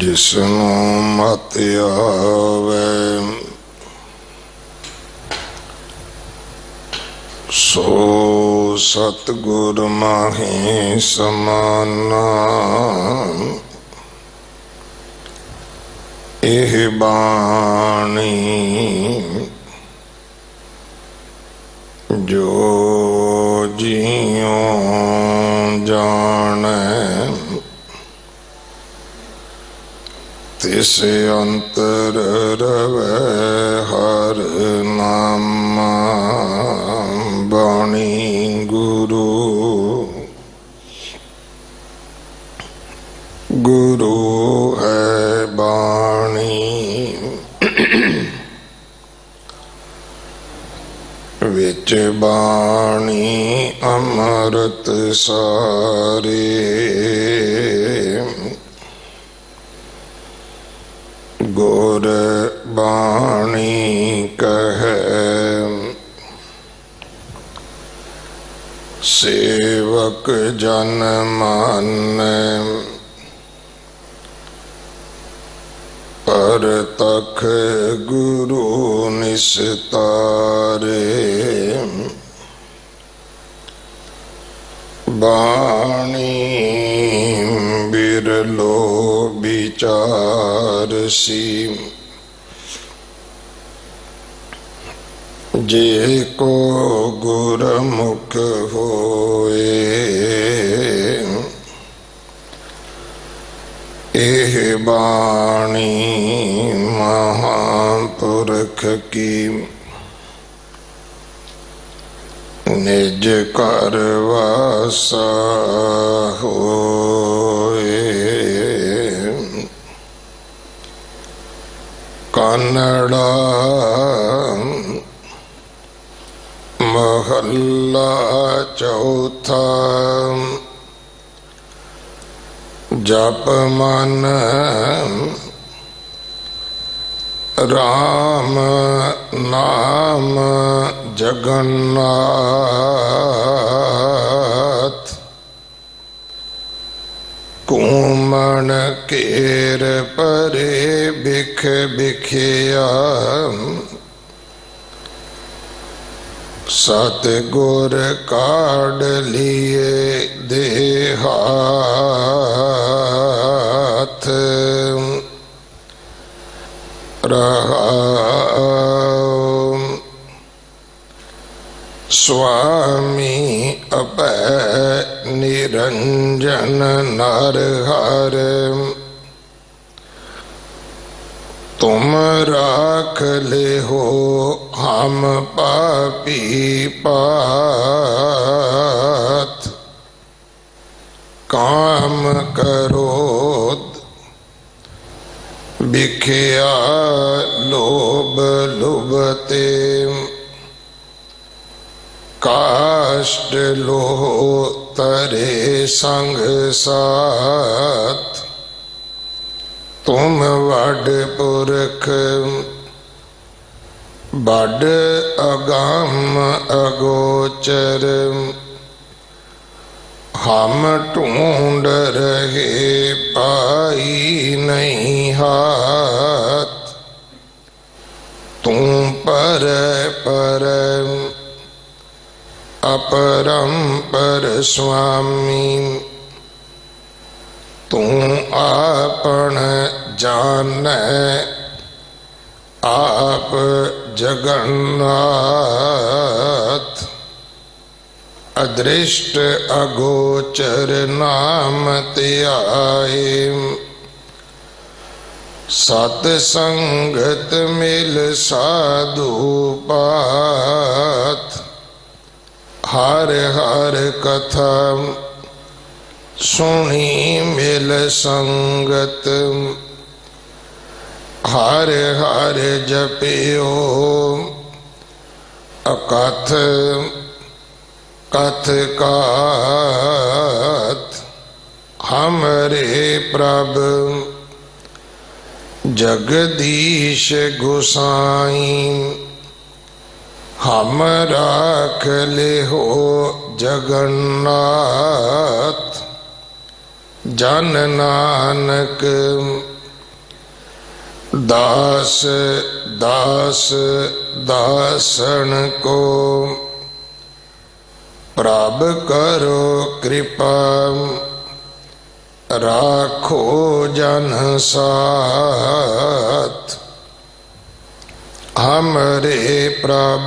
जिसनों मत आवे सो सतगुर माही समाना। एह बाणी जो जियों जाने तिस अंतर रवे हर नामा। बाणी गुरु गुरु है बाणी विच बाणी अमृत सारे। गुर बाणी कहे सेवक जन माने। पर तख गुरु निस्तारे। बाणी बिरलो विचार सी जे को गुरमुख होए। एह बाणी महापुरख की निज कर वासा होए। कन्नड़ा महल्ला चौथा। जप मन राम नाम जगन्नाथ। कूमन केर परे बिख बिखिया। सतगुर काढ़ लिए देहाथ। स्वामी अपै निरंजन नरहर। तुम राख ले हो हम पापी पात। काम करोध बिखिया लोभ लुभते। काष्ट लोह तरे संग साथ। तुम वड पुरख बड अगम अगोचर। हम ढूंढ रहे पाई नहीं हाथ। तू पर पर अपरंपर स्वामी। तू आपन जाने आप जगन्नाथ। अदृष्ट अगोचर नाम त्याए। सत संगत मिल साधु पात। हर हर कथा सुनी मिल संगत। हर हर जपियो अकथ कथ कात। हमरे प्रभ जगदीश गोसाई। हम राख ले हो जगन्नाथ। जन नानक दास दास दासन को प्रभ करो कृपा, राखो जन साथ। हमरे प्रभ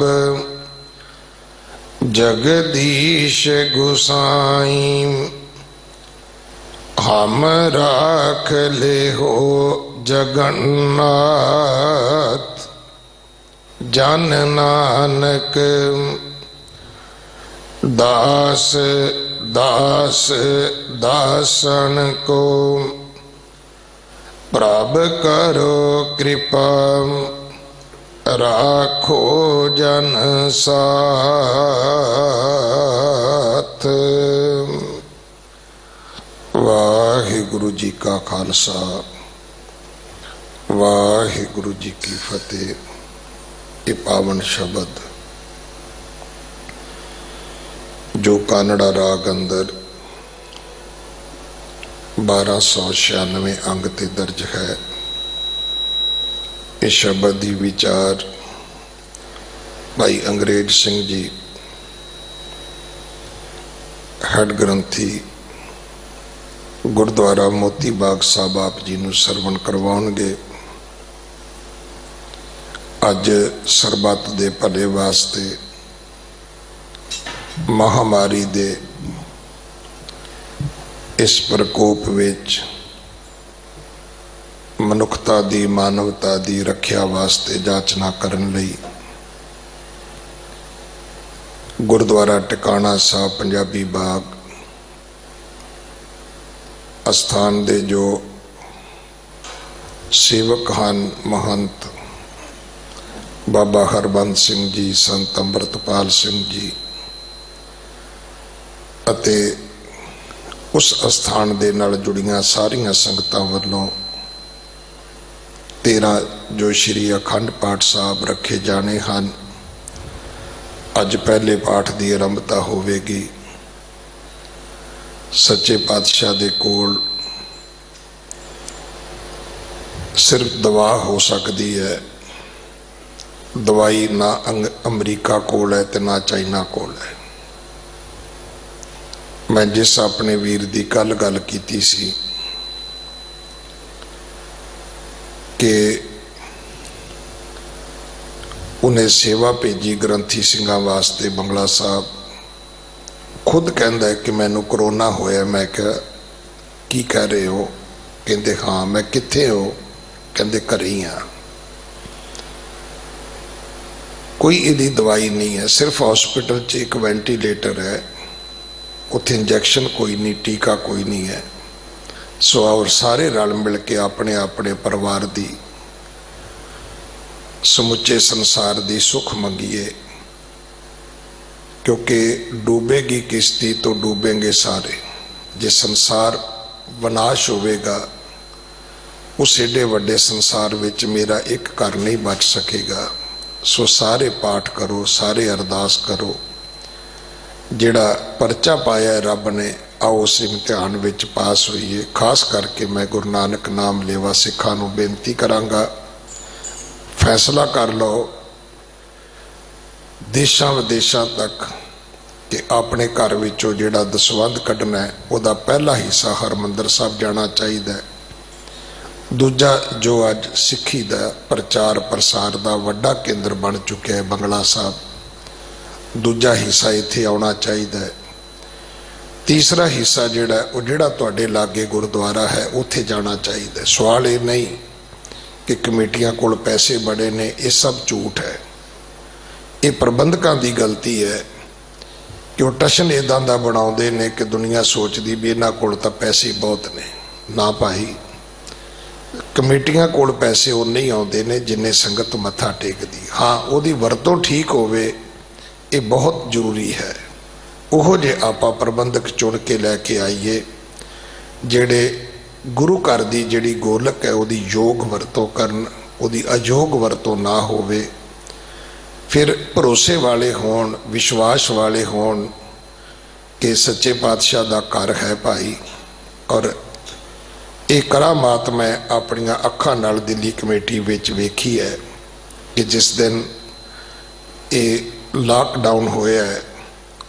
जगदीश गुसाई, हम राख ले हो जगन्नाथ। जन नानक दास दास दासन को प्रभ करो कृपा, राखो जन साथ। वाहिगुरु जी का खालसा, वाहिगुरु जी की फतेह। ये पावन शब्द जो कानड़ा राग अंदर 1296 अंग ते दर्ज है, इस शब्द की विचार भाई अंग्रेज सिंह जी हेड ग्रंथी गुरुद्वारा मोती बाग साहब आप जी नूं सरवण करवाउणगे। अज सरबत दे भले वास्ते महामारी दे इस प्रकोप विच मनुखता दी मानवता दी रखिया वास्ते जाचना करन लई गुरुद्वारा टिकाणा साहब पंजाबी बाग अस्थान दे जो सेवक हैं महंत बाबा हरबंस सिंह जी, संत अमृतपाल सिंह जी अते उस अस्थान दे नाल जुड़ियां सारियां संगतां वल्लों 13 जो श्री अखंड पाठ साहब रखे जाने हैं। अज पहले पाठ की आरंभता होवेगी। सच्चे पातशाह दे कोल सिर्फ दवा हो सकती है, दवाई ना अमरीका कोल है ते ना चाइना कोल है। मैं जिस अपने वीर की कल गल की सी कि उन्हें सेवा भेजी ग्रंथी सिंघां वास्ते बंगला साहब, खुद कहता है कि मैनू करोना होया। मैं क्या की कह रहे हो? कहते हाँ। मैं कित्थे हो? कहते घरे ही हाँ। कोई इहदी दवाई नहीं है, सिर्फ हॉस्पिटल च एक वेंटीलेटर है, उत्थे इंजैक्शन कोई नहीं, टीका कोई नहीं है। सो और सारे रल मिल के अपने अपने परिवार की समुचे संसार की सुख मंगीए, क्योंकि डूबेगी किश्ती तो डूबेंगे सारे। जे संसार विनाश होवेगा, उस एडे वड्डे संसार विच मेरा एक घर नहीं बच सकेगा। सो सारे पाठ करो, सारे अरदास करो। जिहड़ा परचा पाया रब ने, आओ उस इम्तिहान विच पास होइए। खास करके मैं गुरु नानक नाम लेवा सिखां नूं बेनती करांगा, फैसला कर लो देशां विदेशां तक कि अपने घर विचों जिहड़ा दसवंध कढना है, उहदा पहला हिस्सा हरमंदर साहब जाना चाहिए। दूजा जो अज सिक्खी दा प्रचार प्रसार दा वड्डा केंद्र बन चुका है बंगला साहब, दूजा हिस्सा इत्थे आना चाहिए। तीसरा हिस्सा जिहड़ा वो जिहड़ा तुहाडे लागे गुरुद्वारा है उत्थे जाना चाहिए। सवाल ये नहीं कि कमेटियां कोल पैसे बड़े ने, ये सब झूठ है। ये प्रबंधकों की गलती है कि वो टशन इदां दा बनाउंदे ने कि दुनिया सोचती भी इन्हां कोल तां पैसे बहुत ने। ना भाई, कमेटियां कोल पैसे उन्ने ही आउंदे ने जिन्ने संगत मत्था टेकदी। हाँ, उहदी वरतों ठीक होवे, ये बहुत जरूरी है। ओहो जे आपां प्रबंधक चुन के लैके आईए, जिहड़े गुरु घर की जिहड़ी गोलक है उहदी योग वरतों करन, उहदी अयोग वरतों ना होवे। फिर भरोसे वाले होण, विश्वास वाले होण कि सच्चे पातशाह का घर है भाई, और ਇਹ ਕਰਾਮਾਤ ਮੈਂ ਆਪਣੀਆਂ ਅੱਖਾਂ ਨਾਲ ਦਿੱਲੀ ਕਮੇਟੀ ਵਿੱਚ ਵੇਖੀ ਹੈ ਕਿ ਜਿਸ ਦਿਨ ਇਹ ਲਾਕਡਾਊਨ ਹੋਇਆ ਹੈ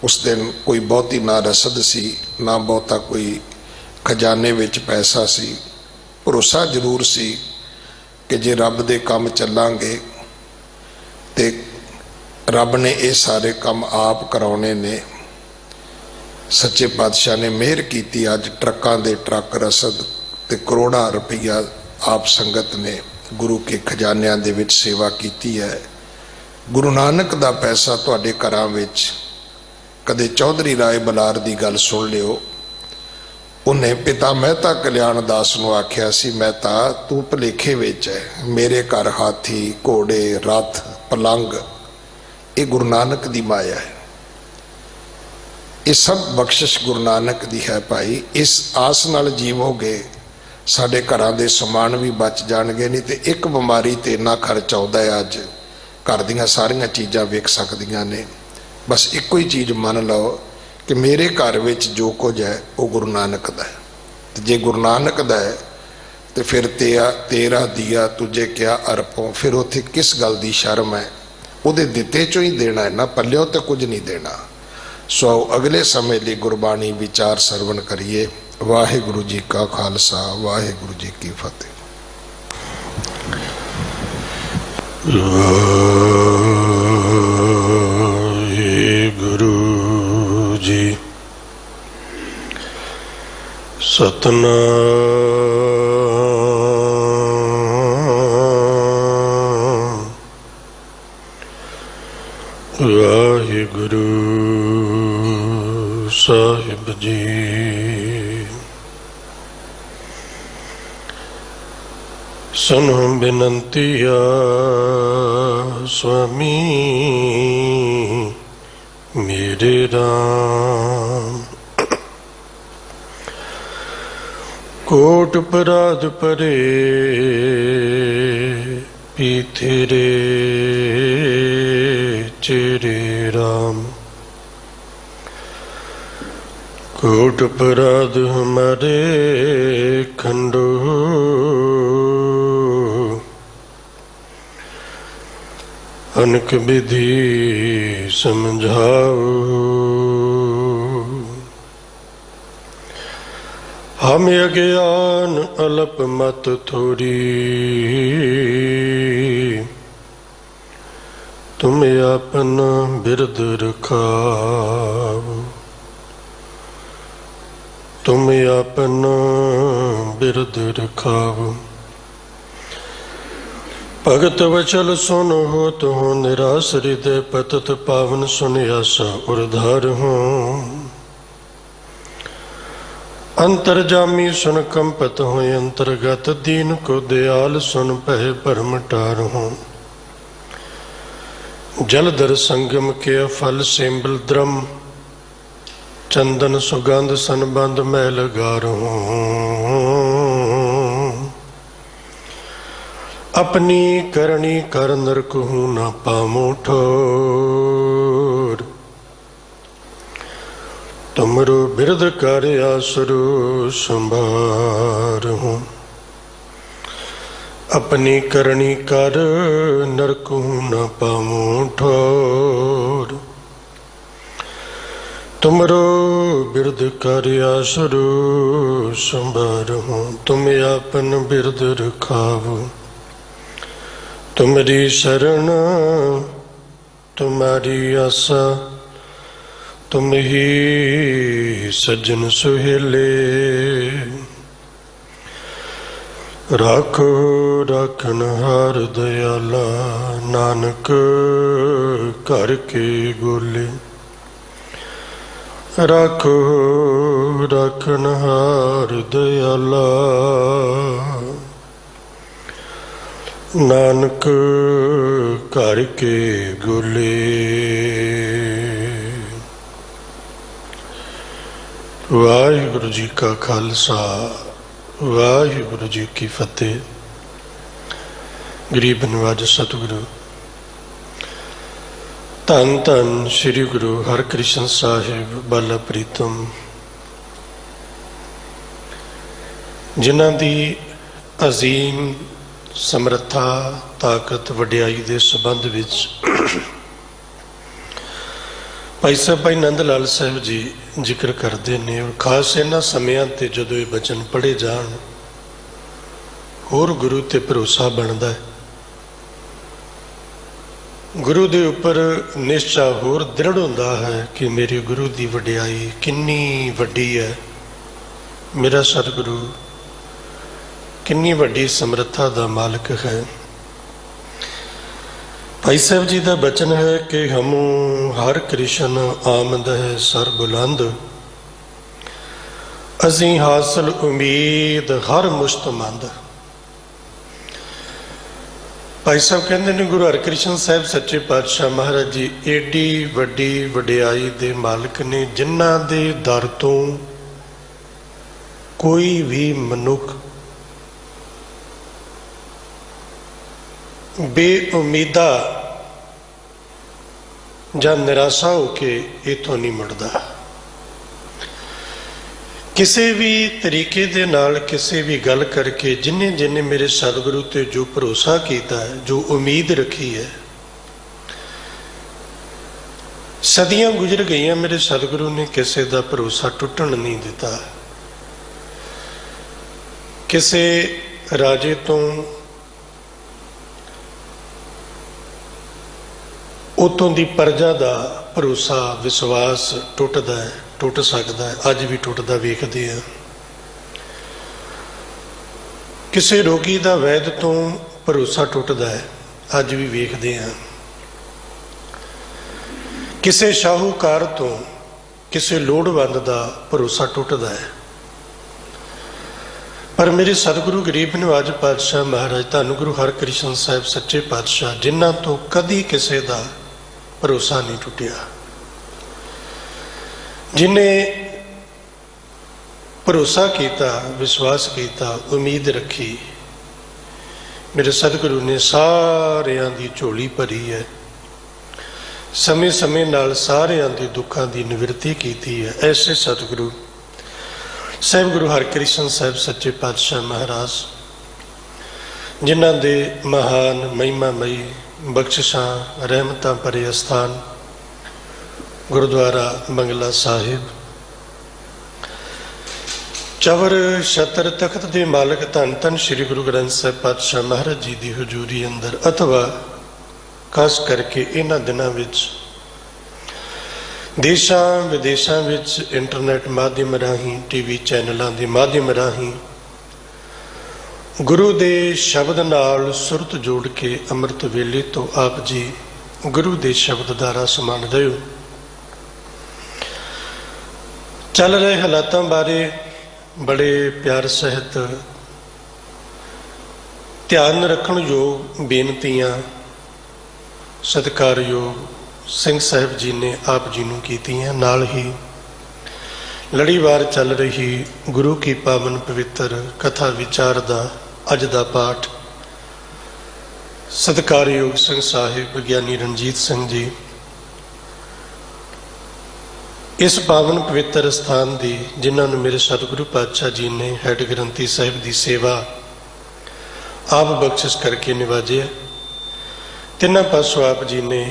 ਉਸ ਦਿਨ ਕੋਈ ਬਹੁਤੀ ਨਾ ਰਸਦ ਸੀ, ਨਾ ਬਹੁਤਾ ਕੋਈ ਖਜ਼ਾਨੇ ਵਿੱਚ ਪੈਸਾ ਸੀ। ਭਰੋਸਾ ਜ਼ਰੂਰ ਸੀ ਕਿ ਜੇ ਰੱਬ ਦੇ ਕੰਮ ਚੱਲਾਂਗੇ ਤੇ ਰੱਬ ਨੇ ਇਹ ਸਾਰੇ ਕੰਮ ਆਪ ਕਰਾਉਣੇ ਨੇ। ਸੱਚੇ ਪਾਤਸ਼ਾਹ ਨੇ ਮਿਹਰ ਕੀਤੀ, ਅੱਜ ਟਰੱਕਾਂ ਦੇ ਟਰੱਕ ਰਸਦ ਤੇ ਕਰੋੜਾਂ ਰੁਪਈਆ ਆਪ ਸੰਗਤ ਨੇ ਗੁਰੂ ਕੇ ਖਜ਼ਾਨਿਆਂ ਦੇ ਵਿੱਚ ਸੇਵਾ ਕੀਤੀ ਹੈ। ਗੁਰੂ ਨਾਨਕ ਦਾ ਪੈਸਾ ਤੁਹਾਡੇ ਘਰਾਂ ਵਿੱਚ, ਕਦੇ ਚੌਧਰੀ ਰਾਏ ਬਲਾਰ ਦੀ ਗੱਲ ਸੁਣ ਲਿਓ, ਉਹਨੇ ਪਿਤਾ ਮਹਿਤਾ ਕਲਿਆਣ ਦਾਸ ਨੂੰ ਆਖਿਆ ਸੀ, ਮਹਿਤਾ ਤੂੰ ਭੁਲੇਖੇ ਵਿੱਚ ਹੈ, ਮੇਰੇ ਘਰ ਹਾਥੀ ਘੋੜੇ ਰੱਥ ਪਲੰਗ ਇਹ ਗੁਰੂ ਨਾਨਕ ਦੀ ਮਾਇਆ ਹੈ। ਇਹ ਸਭ ਬਖਸ਼ਿਸ਼ ਗੁਰੂ ਨਾਨਕ ਦੀ ਹੈ ਭਾਈ। ਇਸ ਆਸ ਨਾਲ ਜੀਵੋਗੇ ਸਾਡੇ ਘਰਾਂ ਦੇ ਸਮਾਨ ਵੀ ਬਚ ਜਾਣਗੇ, ਨਹੀਂ ਤੇ ਇੱਕ ਬਿਮਾਰੀ ਤੇ ਇੰਨਾ ਖਰਚ ਆਉਂਦਾ ਹੈ। ਅੱਜ ਘਰ ਦੀਆਂ ਸਾਰੀਆਂ ਚੀਜ਼ਾਂ ਵਿਕ ਸਕਦੀਆਂ ਨੇ। ਬਸ ਇੱਕੋ ਹੀ ਚੀਜ਼ ਮੰਨ ਲਓ ਕਿ ਮੇਰੇ ਘਰ ਵਿੱਚ ਜੋ ਕੁਝ ਹੈ ਉਹ ਗੁਰੂ ਨਾਨਕ ਦਾ ਹੈ, ਤੇ ਜੇ ਗੁਰੂ ਨਾਨਕ ਦਾ ਹੈ ਤੇ ਫਿਰ ਤੇਰਾ ਦੀਆ ਤੁਝੇ ਕਿਆ ਅਰਪੋਂ, ਫਿਰ ਉੱਥੇ ਕਿਸ ਗੱਲ ਦੀ ਸ਼ਰਮ ਹੈ? ਉਹਦੇ ਦਿੱਤੇ ਚੋਂ ਹੀ ਦੇਣਾ ਹੈ ਨਾ, ਪੱਲਿਓ ਤੇ ਕੁਝ ਨਹੀਂ ਦੇਣਾ। ਸੋ ਅਗਲੇ ਸਮੇਂ ਲਈ ਗੁਰਬਾਣੀ ਵਿਚਾਰ ਸਰਵਣ ਕਰੀਏ। ਵਾਹਿਗੁਰੂ ਜੀ ਕਾ ਖਾਲਸਾ, ਵਾਹਿਗੁਰੂ ਜੀ ਕੀ ਫਤਿਹ। ਵਾਹਿਗੁਰੂ ਜੀ। ਸਤਨਾਮ ਵਾਹਿਗੁਰੂ ਸਾਹਿਬ ਜੀ। ਸੁਨੋ ਬਿਨੰਤੀਆ ਸੁਆਮੀ ਮੇਰੇ ਰਾਮ। ਕੋਟ ਅਪਰਾਧ ਪਰੇ ਪੀਥੇਰੇ ਚੇਰੇ ਰਾਮ। कोट अपराध हमारे खंडो अनक विधि समझाओ। हम अज्ञान अलप मत थोड़ी तुम अपना बिरद रखाओ। तुम अपना बिरद रखाओ। भगत वचल सुन हो तो निराश हृदय पतत पावन सुन आशा उर्धार हो। अंतर्जामी सुन कंपत हो अंतर्गत दीन को दयाल सुन पह परम टार हो। जलधर संगम के फल सेम्बल द्रम चंदन सुगंध सनबंध मैल गार हो। अपनी करणी कर नरक हूँ न पामो ठोर। तुमरो बिरद कर आसरो संभार हूँ। अपनी करणी कर नरक हूँ न पामो ठोर। तुमरो बिरद कर आसरो संभार हूँ। तुम आपन बिरद रखाओ। तुम्हारी शरण तुम्हारी आशा तुम ही सज्जन सुहेले। राखो राखन हार दयाला नानक घर के गोले। राखो राखन हार दयाला नानक घर के गोले। वाहिगुरु जी का खालसा वाहिगुरु जी की फतेह। गरीब नवाज सतगुरु धन धन श्री गुरु हरकृष्ण साहिब बाला प्रीतम ਜਿਨ੍ਹਾਂ ਦੀ ਅਜ਼ੀਮ ਸਮਰੱਥਾ, ਤਾਕਤ, ਵਡਿਆਈ ਦੇ ਸੰਬੰਧ ਵਿੱਚ ਭਾਈ ਸਾਹਿਬ ਭਾਈ ਨੰਦ ਲਾਲ ਸਾਹਿਬ ਜੀ ਜ਼ਿਕਰ ਕਰਦੇ ਨੇ। ਔਰ ਖਾਸ ਇਹਨਾਂ ਸਮਿਆਂ ਤੇ ਜਦੋਂ ਇਹ ਬਚਨ ਪੜ੍ਹੇ ਜਾਣ, ਹੋਰ ਗੁਰੂ ਤੇ ਭਰੋਸਾ ਬਣਦਾ ਹੈ, ਗੁਰੂ ਦੇ ਉੱਪਰ ਨਿਸ਼ਚਾ ਹੋਰ ਦ੍ਰਿੜ ਹੁੰਦਾ ਹੈ ਕਿ ਮੇਰੇ ਗੁਰੂ ਦੀ ਵਡਿਆਈ ਕਿੰਨੀ ਵੱਡੀ ਹੈ, ਮੇਰਾ ਸਤਿਗੁਰੂ ਕਿੰਨੀ ਵੱਡੀ ਸਮਰੱਥਾ ਦਾ ਮਾਲਕ ਹੈ। ਭਾਈ ਸਾਹਿਬ ਜੀ ਦਾ ਬਚਨ ਹੈ ਕਿ ਹਮੂ ਹਰ ਕ੍ਰਿਸ਼ਨ ਆਮਦ ਹੈ ਸਰ ਬੁਲੰਦ, ਅਸੀਂ ਹਾਸਲ ਉਮੀਦ ਹਰ ਮੁਸ਼ਤਮੰਦ। ਭਾਈ ਸਾਹਿਬ ਕਹਿੰਦੇ ਨੇ ਗੁਰੂ ਹਰਕ੍ਰਿਸ਼ਨ ਸਾਹਿਬ ਸੱਚੇ ਪਾਤਸ਼ਾਹ ਮਹਾਰਾਜ ਜੀ ਏਡੀ ਵੱਡੀ ਵਡਿਆਈ ਦੇ ਮਾਲਕ ਨੇ, ਜਿਨ੍ਹਾਂ ਦੇ ਦਰ ਤੋਂ ਕੋਈ ਵੀ ਮਨੁੱਖ ਬੇਉਮੀਦਾ ਜਾਂ ਨਿਰਾਸ਼ਾ ਹੋ ਕੇ ਇੱਥੋਂ ਨਹੀਂ ਮੁੜਦਾ। ਕਿਸੇ ਵੀ ਤਰੀਕੇ ਦੇ ਨਾਲ ਕਿਸੇ ਵੀ ਗੱਲ ਕਰਕੇ ਜਿਨ੍ਹਾਂ ਜਿਨ੍ਹਾਂ ਮੇਰੇ ਸਤਿਗੁਰੂ ਤੇ ਜੋ ਭਰੋਸਾ ਕੀਤਾ ਹੈ, ਜੋ ਉਮੀਦ ਰੱਖੀ ਹੈ, ਸਦੀਆਂ ਗੁਜ਼ਰ ਗਈਆਂ, ਮੇਰੇ ਸਤਿਗੁਰੂ ਨੇ ਕਿਸੇ ਦਾ ਭਰੋਸਾ ਟੁੱਟਣ ਨਹੀਂ ਦਿੱਤਾ। ਕਿਸੇ ਰਾਜੇ ਤੋਂ ਉਤੋਂ ਦੀ ਪ੍ਰਜਾ ਦਾ ਭਰੋਸਾ, ਵਿਸ਼ਵਾਸ ਟੁੱਟਦਾ ਹੈ, ਟੁੱਟ ਸਕਦਾ ਹੈ, ਅੱਜ ਵੀ ਟੁੱਟਦਾ ਵੇਖਦੇ ਹਾਂ। ਕਿਸੇ ਰੋਗੀ ਦਾ ਵੈਦ ਤੋਂ ਭਰੋਸਾ ਟੁੱਟਦਾ ਹੈ, ਅੱਜ ਵੀ ਵੇਖਦੇ ਹਾਂ। ਕਿਸੇ ਸ਼ਾਹੂਕਾਰ ਤੋਂ, ਕਿਸੇ ਲੋੜਵੰਦ ਦਾ ਭਰੋਸਾ ਟੁੱਟਦਾ ਹੈ। ਪਰ ਮੇਰੇ ਸਤਿਗੁਰੂ ਗਰੀਬ ਨਿਵਾਜ ਪਾਤਸ਼ਾਹ ਮਹਾਰਾਜ ਧੰਨ ਗੁਰੂ ਹਰਕ੍ਰਿਸ਼ਨ ਸਾਹਿਬ ਸੱਚੇ ਪਾਤਸ਼ਾਹ, ਜਿਨ੍ਹਾਂ ਤੋਂ ਕਦੀ ਕਿਸੇ ਦਾ ਭਰੋਸਾ ਨਹੀਂ ਟੁੱਟਿਆ, ਜਿਨੇ ਭਰੋਸਾ ਕੀਤਾ, ਵਿਸ਼ਵਾਸ ਕੀਤਾ, ਉਮੀਦ ਰੱਖੀ, ਮੇਰੇ ਸਤਿਗੁਰੂ ਨੇ ਸਾਰਿਆਂ ਦੀ ਝੋਲੀ ਭਰੀ ਹੈ, ਸਮੇਂ ਸਮੇਂ ਨਾਲ ਸਾਰਿਆਂ ਦੇ ਦੁੱਖਾਂ ਦੀ ਨਿਵਰਤੀ ਕੀਤੀ ਹੈ। ਐਸੇ ਸਤਿਗੁਰੂ ਸਾਹਿਬ ਗੁਰੂ ਹਰਕ੍ਰਿਸ਼ਨ ਸਾਹਿਬ ਸੱਚੇ ਪਾਤਸ਼ਾਹ ਮਹਾਰਾਜ, ਜਿਨ੍ਹਾਂ ਦੇ ਮਹਾਨ ਮਹਿਮਾਮਈ ਬਖਸ਼ਿਸ਼ਾਂ ਰਹਿਮਤਾਂ ਭਰੇ ਅਸਥਾਨ ਗੁਰਦੁਆਰਾ ਬੰਗਲਾ ਸਾਹਿਬ, ਚਵਰ ਛਤਰ ਤਖਤ ਦੇ ਮਾਲਕ ਧੰਨ ਧੰਨ ਸ੍ਰੀ ਗੁਰੂ ਗ੍ਰੰਥ ਸਾਹਿਬ ਪਾਤਸ਼ਾਹ ਮਹਾਰਾਜ ਜੀ ਦੀ ਹਜ਼ੂਰੀ ਅੰਦਰ, ਅਥਵਾ ਖਾਸ ਕਰਕੇ ਇਹਨਾਂ ਦਿਨਾਂ ਵਿੱਚ ਦੇਸ਼ਾਂ ਵਿਦੇਸ਼ਾਂ ਵਿੱਚ ਇੰਟਰਨੈਟ ਮਾਧਿਅਮ ਰਾਹੀਂ, ਟੀਵੀ ਚੈਨਲਾਂ ਦੇ ਮਾਧਿਅਮ ਰਾਹੀਂ ਗੁਰੂ ਦੇ ਸ਼ਬਦ ਨਾਲ ਸੁਰਤ ਜੋੜ ਕੇ ਅੰਮ੍ਰਿਤ ਵੇਲੇ ਤੋਂ ਆਪ ਜੀ ਗੁਰੂ ਦੇ ਸ਼ਬਦ ਦਾ ਰਸ ਮੰਨ ਰਹੇ ਹੋ। ਚੱਲ ਰਹੇ ਹਾਲਾਤਾਂ ਬਾਰੇ ਬੜੇ ਪਿਆਰ ਸਹਿਤ ਧਿਆਨ ਰੱਖਣ ਯੋਗ ਬੇਨਤੀਆਂ ਸਤਿਕਾਰਯੋਗ ਸਿੰਘ ਸਾਹਿਬ ਜੀ ਨੇ ਆਪ ਜੀ ਨੂੰ ਕੀਤੀਆਂ। ਨਾਲ ਹੀ ਲੜੀਵਾਰ ਚੱਲ ਰਹੀ ਗੁਰੂ ਕੀ ਪਾਵਨ ਪਵਿੱਤਰ ਕਥਾ ਵਿਚਾਰ ਦਾ ਅੱਜ ਦਾ ਪਾਠ ਸਤਿਕਾਰਯੋਗ ਸਿੰਘ ਸਾਹਿਬ ਗਿਆਨੀ ਰਣਜੀਤ ਸਿੰਘ ਜੀ ਇਸ ਪਾਵਨ ਪਵਿੱਤਰ ਸਥਾਨ ਦੀ, ਜਿਨ੍ਹਾਂ ਨੂੰ ਮੇਰੇ ਸਤਿਗੁਰੂ ਪਾਤਸ਼ਾਹ ਜੀ ਨੇ ਹੈਡ ਗ੍ਰੰਥੀ ਸਾਹਿਬ ਦੀ ਸੇਵਾ ਆਪ ਬਖਸ਼ਿਸ਼ ਕਰਕੇ ਨਿਵਾਜਿਆ। ਤਿੰਨਾਂ ਪਾਸੋਂ ਆਪ ਜੀ ਨੇ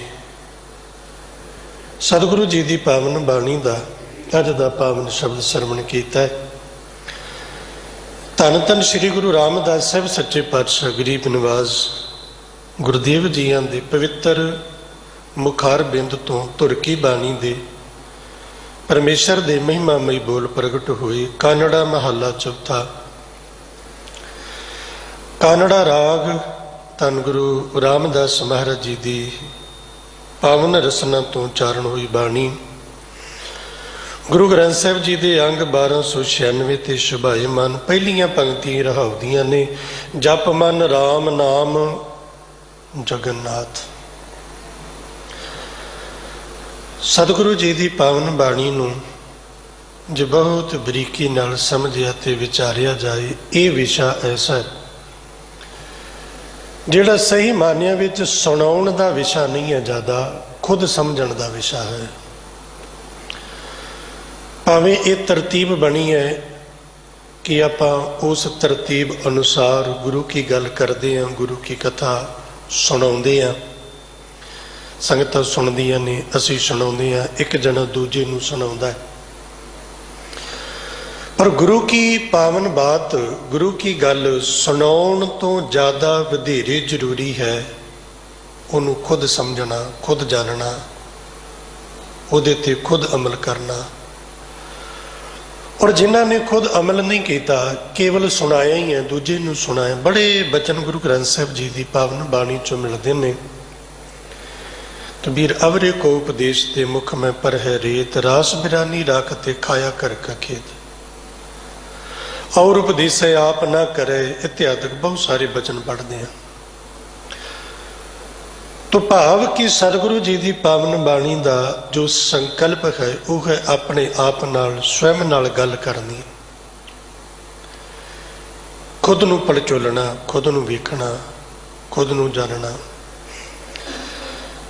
ਸਤਿਗੁਰੂ ਜੀ ਦੀ ਪਾਵਨ ਬਾਣੀ ਦਾ ਅੱਜ ਦਾ ਪਾਵਨ ਸ਼ਬਦ ਸਰਵਣ ਕੀਤਾ ਹੈ। ਧੰਨ ਧੰਨ ਸ੍ਰੀ ਗੁਰੂ ਰਾਮਦਾਸ ਸਾਹਿਬ ਸੱਚੇ ਪਾਤਸ਼ਾਹ ਗਰੀਬ ਨਿਵਾਜ ਗੁਰਦੇਵ ਜੀਆਂ ਦੇ ਪਵਿੱਤਰ ਮੁਖਾਰ ਬਿੰਦ ਤੋਂ ਤੁਰਕੀ ਬਾਣੀ ਦੇ ਪਰਮੇਸ਼ਰ ਦੇ ਮਹਿਮਾਮਈ ਬੋਲ ਪ੍ਰਗਟ ਹੋਏ। ਕਾਨੜਾ ਮਹੱਲਾ ਚੌਥਾ। ਕਾਨੜਾ ਰਾਗ ਧੰਨ ਗੁਰੂ ਰਾਮਦਾਸ ਮਹਾਰਾਜ ਜੀ ਦੀ ਪਾਵਨ ਰਸਨਾ ਤੋਂ ਉਚਾਰਨ ਹੋਈ ਬਾਣੀ ਗੁਰੂ ਗ੍ਰੰਥ ਸਾਹਿਬ ਜੀ ਦੇ ਅੰਗ 1296 ਤੇ ਸ਼ੁਭਾਇਮਾਨ। ਪਹਿਲੀਆਂ ਪੰਕਤੀਆਂ ਰਹਾਉਦੀਆਂ ਨੇ, ਜਪ ਮਨ ਰਾਮ ਨਾਮ ਜਗਨਨਾਥ। ਸਤਿਗੁਰੂ ਜੀ ਦੀ ਪਾਵਨ ਬਾਣੀ ਨੂੰ ਜੇ ਬਹੁਤ ਬਰੀਕੀ ਨਾਲ ਸਮਝਿਆ ਤੇ ਵਿਚਾਰਿਆ ਜਾਏ, ਇਹ ਵਿਸ਼ਾ ਐਸਾ ਹੈ ਜਿਹੜਾ ਸਹੀ ਮਾਨਿਆਂ ਵਿੱਚ ਸੁਣਾਉਣ ਦਾ ਵਿਸ਼ਾ ਨਹੀਂ ਹੈ, ਜ਼ਿਆਦਾ ਖੁਦ ਸਮਝਣ ਦਾ ਵਿਸ਼ਾ ਹੈ। ਭਾਵੇਂ ਇਹ ਤਰਤੀਬ ਬਣੀ ਹੈ कि आपां उस तरतीब अनुसार गुरु की गल करते हैं, गुरु की कथा सुणाउंदे हैं, संगतां सुणदियां ने, असीं सुणाउंदे हैं, एक जना दूजे नूं सुणाउंदा है। पर गुरु की पावन बात, गुरु की गल सुनाउण तो ज़्यादा वधेरे जरूरी है उन्होंने खुद समझना, खुद जानना, उहदे ते खुद अमल करना। और जिन्हों ने खुद अमल नहीं किया, केवल सुनाया ही है, दूजे नूं सुनाया। बड़े बचन गुरु ग्रंथ साहिब जी की पावन बाणी चों मिलते हैं। कबीर अवरे को उपदेश दे मुख में पर है रेत, रास बिरानी राखते खाया कर का खेत। और उपदेश आप ना करे, इत्यादि बहुत सारे बचन पढ़ते हैं। तो भाव कि सतगुरु जी की पावन बाणी का जो संकल्प है वह है अपने आप नाल, स्वयं नाल गल करनी, खुद नूं पड़चोलना, खुद नूं वेखना, खुद नूं जानना।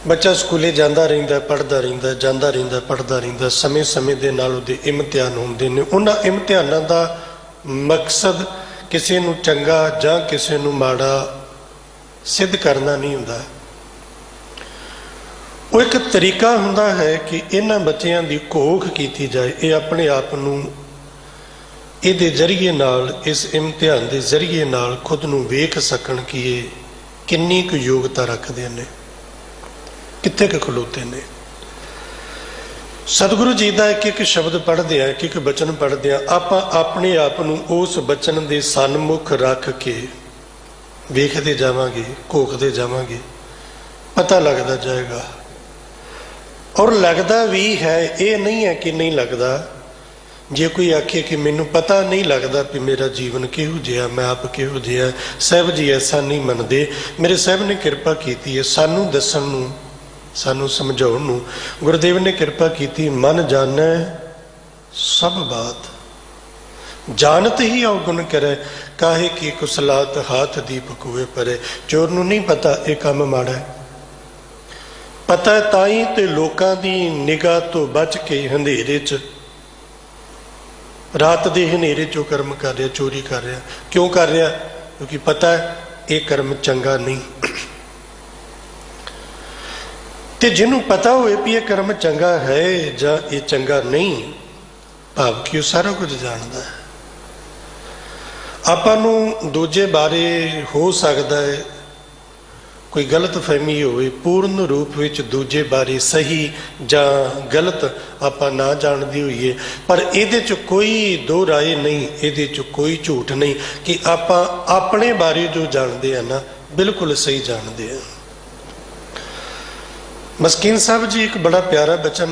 बच्चा स्कूले जाता रहिंदा, पढ़ता रहिंदा, जाता रहिंदा, पढ़ता रहिंदा, समय समय दे नाल उहदे इम्तिहान हुंदे ने। उन्हां इम्तिहानां दा मकसद किसी नूं चंगा जां किसी नूं माड़ा सिद्ध करना नहीं हुंदा। वो एक तरीका हुंदा है कि इन्हां बच्चियां दी घोख कीती जाए, ये अपने आप नूं इहदे जरिए नाल, इस इम्तिहान के जरिए नाल खुद नूं वेख सकण कि ये किन्नी कुछ योग्यता रखते हैं, कित्थे क खलोते ने। सतगुरु जी का एक एक शब्द पढ़ते हैं, एक एक बचन पढ़ते हैं, आपां अपने आप नूं उस बचन के सन्मुख रख के वेखते जावांगे, घोखते जावांगे, पता लगता जाएगा। और लगता भी है, ये नहीं है कि नहीं लगता। जे कोई आखे कि मैनू पता नहीं लगता भी मेरा जीवन किहो जिहा, मैं आप किहो जिहा, साहब जी ऐसा नहीं मनते। मेरे साहब ने कृपा की है सानू दसन नूं, सानू समझाउण नूं। गुरुदेव ने कृपा की, मन जानै सब बात, जानत ही अवगुण करे, काहे की कुसलात हाथ दी पकूए परे। चोर नूं नहीं पता ये काम माड़ा है, पता ताई ते लोकां दी निगाह तो बच के अंधेरे च, रात दे हनेरे चो कर्म कर रहा, चोरी कर रहा। क्यों कर रहा? क्योंकि पता है ये कर्म चंगा नहीं। ते जिन्हों पता होए भी ये कर्म चंगा है जां ये चंगा नहीं, भाव कि सारा कुछ जानता है। आपां नूं दूजे बारे हो सकता है कोई गलत फहमी होवे, पूर्ण रूप विच दूजे बारे सही जां गलत आपां ना जानदी होईए, पर इहदे च कोई दो राय नहीं, इहदे च कोई झूठ नहीं कि आपां अपने बारे जो जानते हैं ना बिल्कुल सही जानते हैं। मस्कीन साहब जी एक बड़ा प्यारा बचन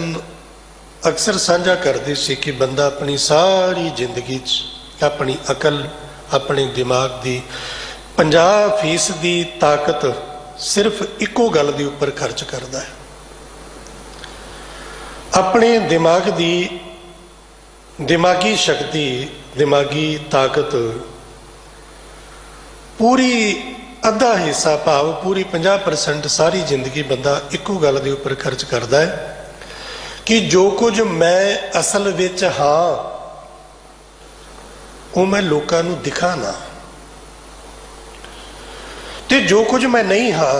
अक्सर साझा करते सी कि बंदा अपनी सारी जिंदगी अपनी अकल, अपने दिमाग की 50% ताकत सिर्फ इको गल के उपर खर्च करता है। अपने दिमाग की दिमागी शक्ति, दिमागी ताकत पूरी अद्धा हिस्सा भाव पूरी 50% सारी जिंदगी बंदा इको गल के उपर खर्च करता है कि जो कुछ मैं असल विच हाँ वो मैं लोगों को दिखा ना, ते जो कुछ मैं नहीं हाँ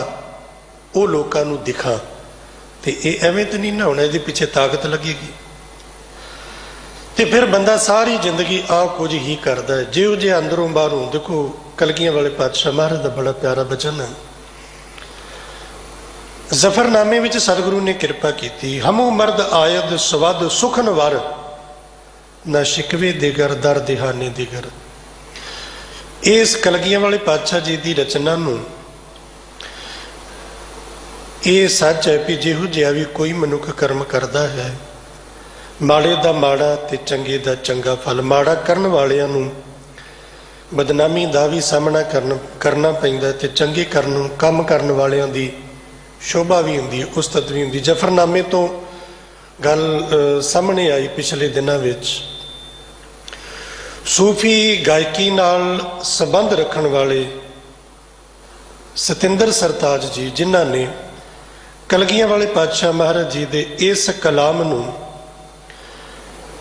वो लोगों को दिखा। तो ये एवें तो नहीं ना होना, ये पीछे ताकत लगेगी। तो फिर बंदा सारी जिंदगी आ कुछ ही करता है जो जे अंदरों बाहरों। देखो कलगियां वाले पातशाह महाराज का बड़ा प्यारा वचन है, जफरनामे विच सतगुरु ने कृपा की, हमो मर्द आयद स्वाद सुखन वर, ना शिकवे दिगर दर दिहाने दिगर। इस कलगियां वाले पातशाह जी की रचना नूं ये सच है भी जिहो जिहा भी कोई मनुख कर्म करता है, माड़े दा माड़ा ते चंगे दा चंगा फल। माड़ा करन वालियां नूं बदनामी दा भी सामना करना पैंदा ते चंगे काम करन वालियां दी शोभा भी हुंदी है, उस्तत भी हुंदी। जफरनामे तो गल सामने आई पिछले दिनों विच, सूफी गायकी नाल संबंध रखण वाले सतिंदर सरताज जी, जिन्हां ने कलगियां वाले पातशाह महाराज जी दे इस कलाम नूं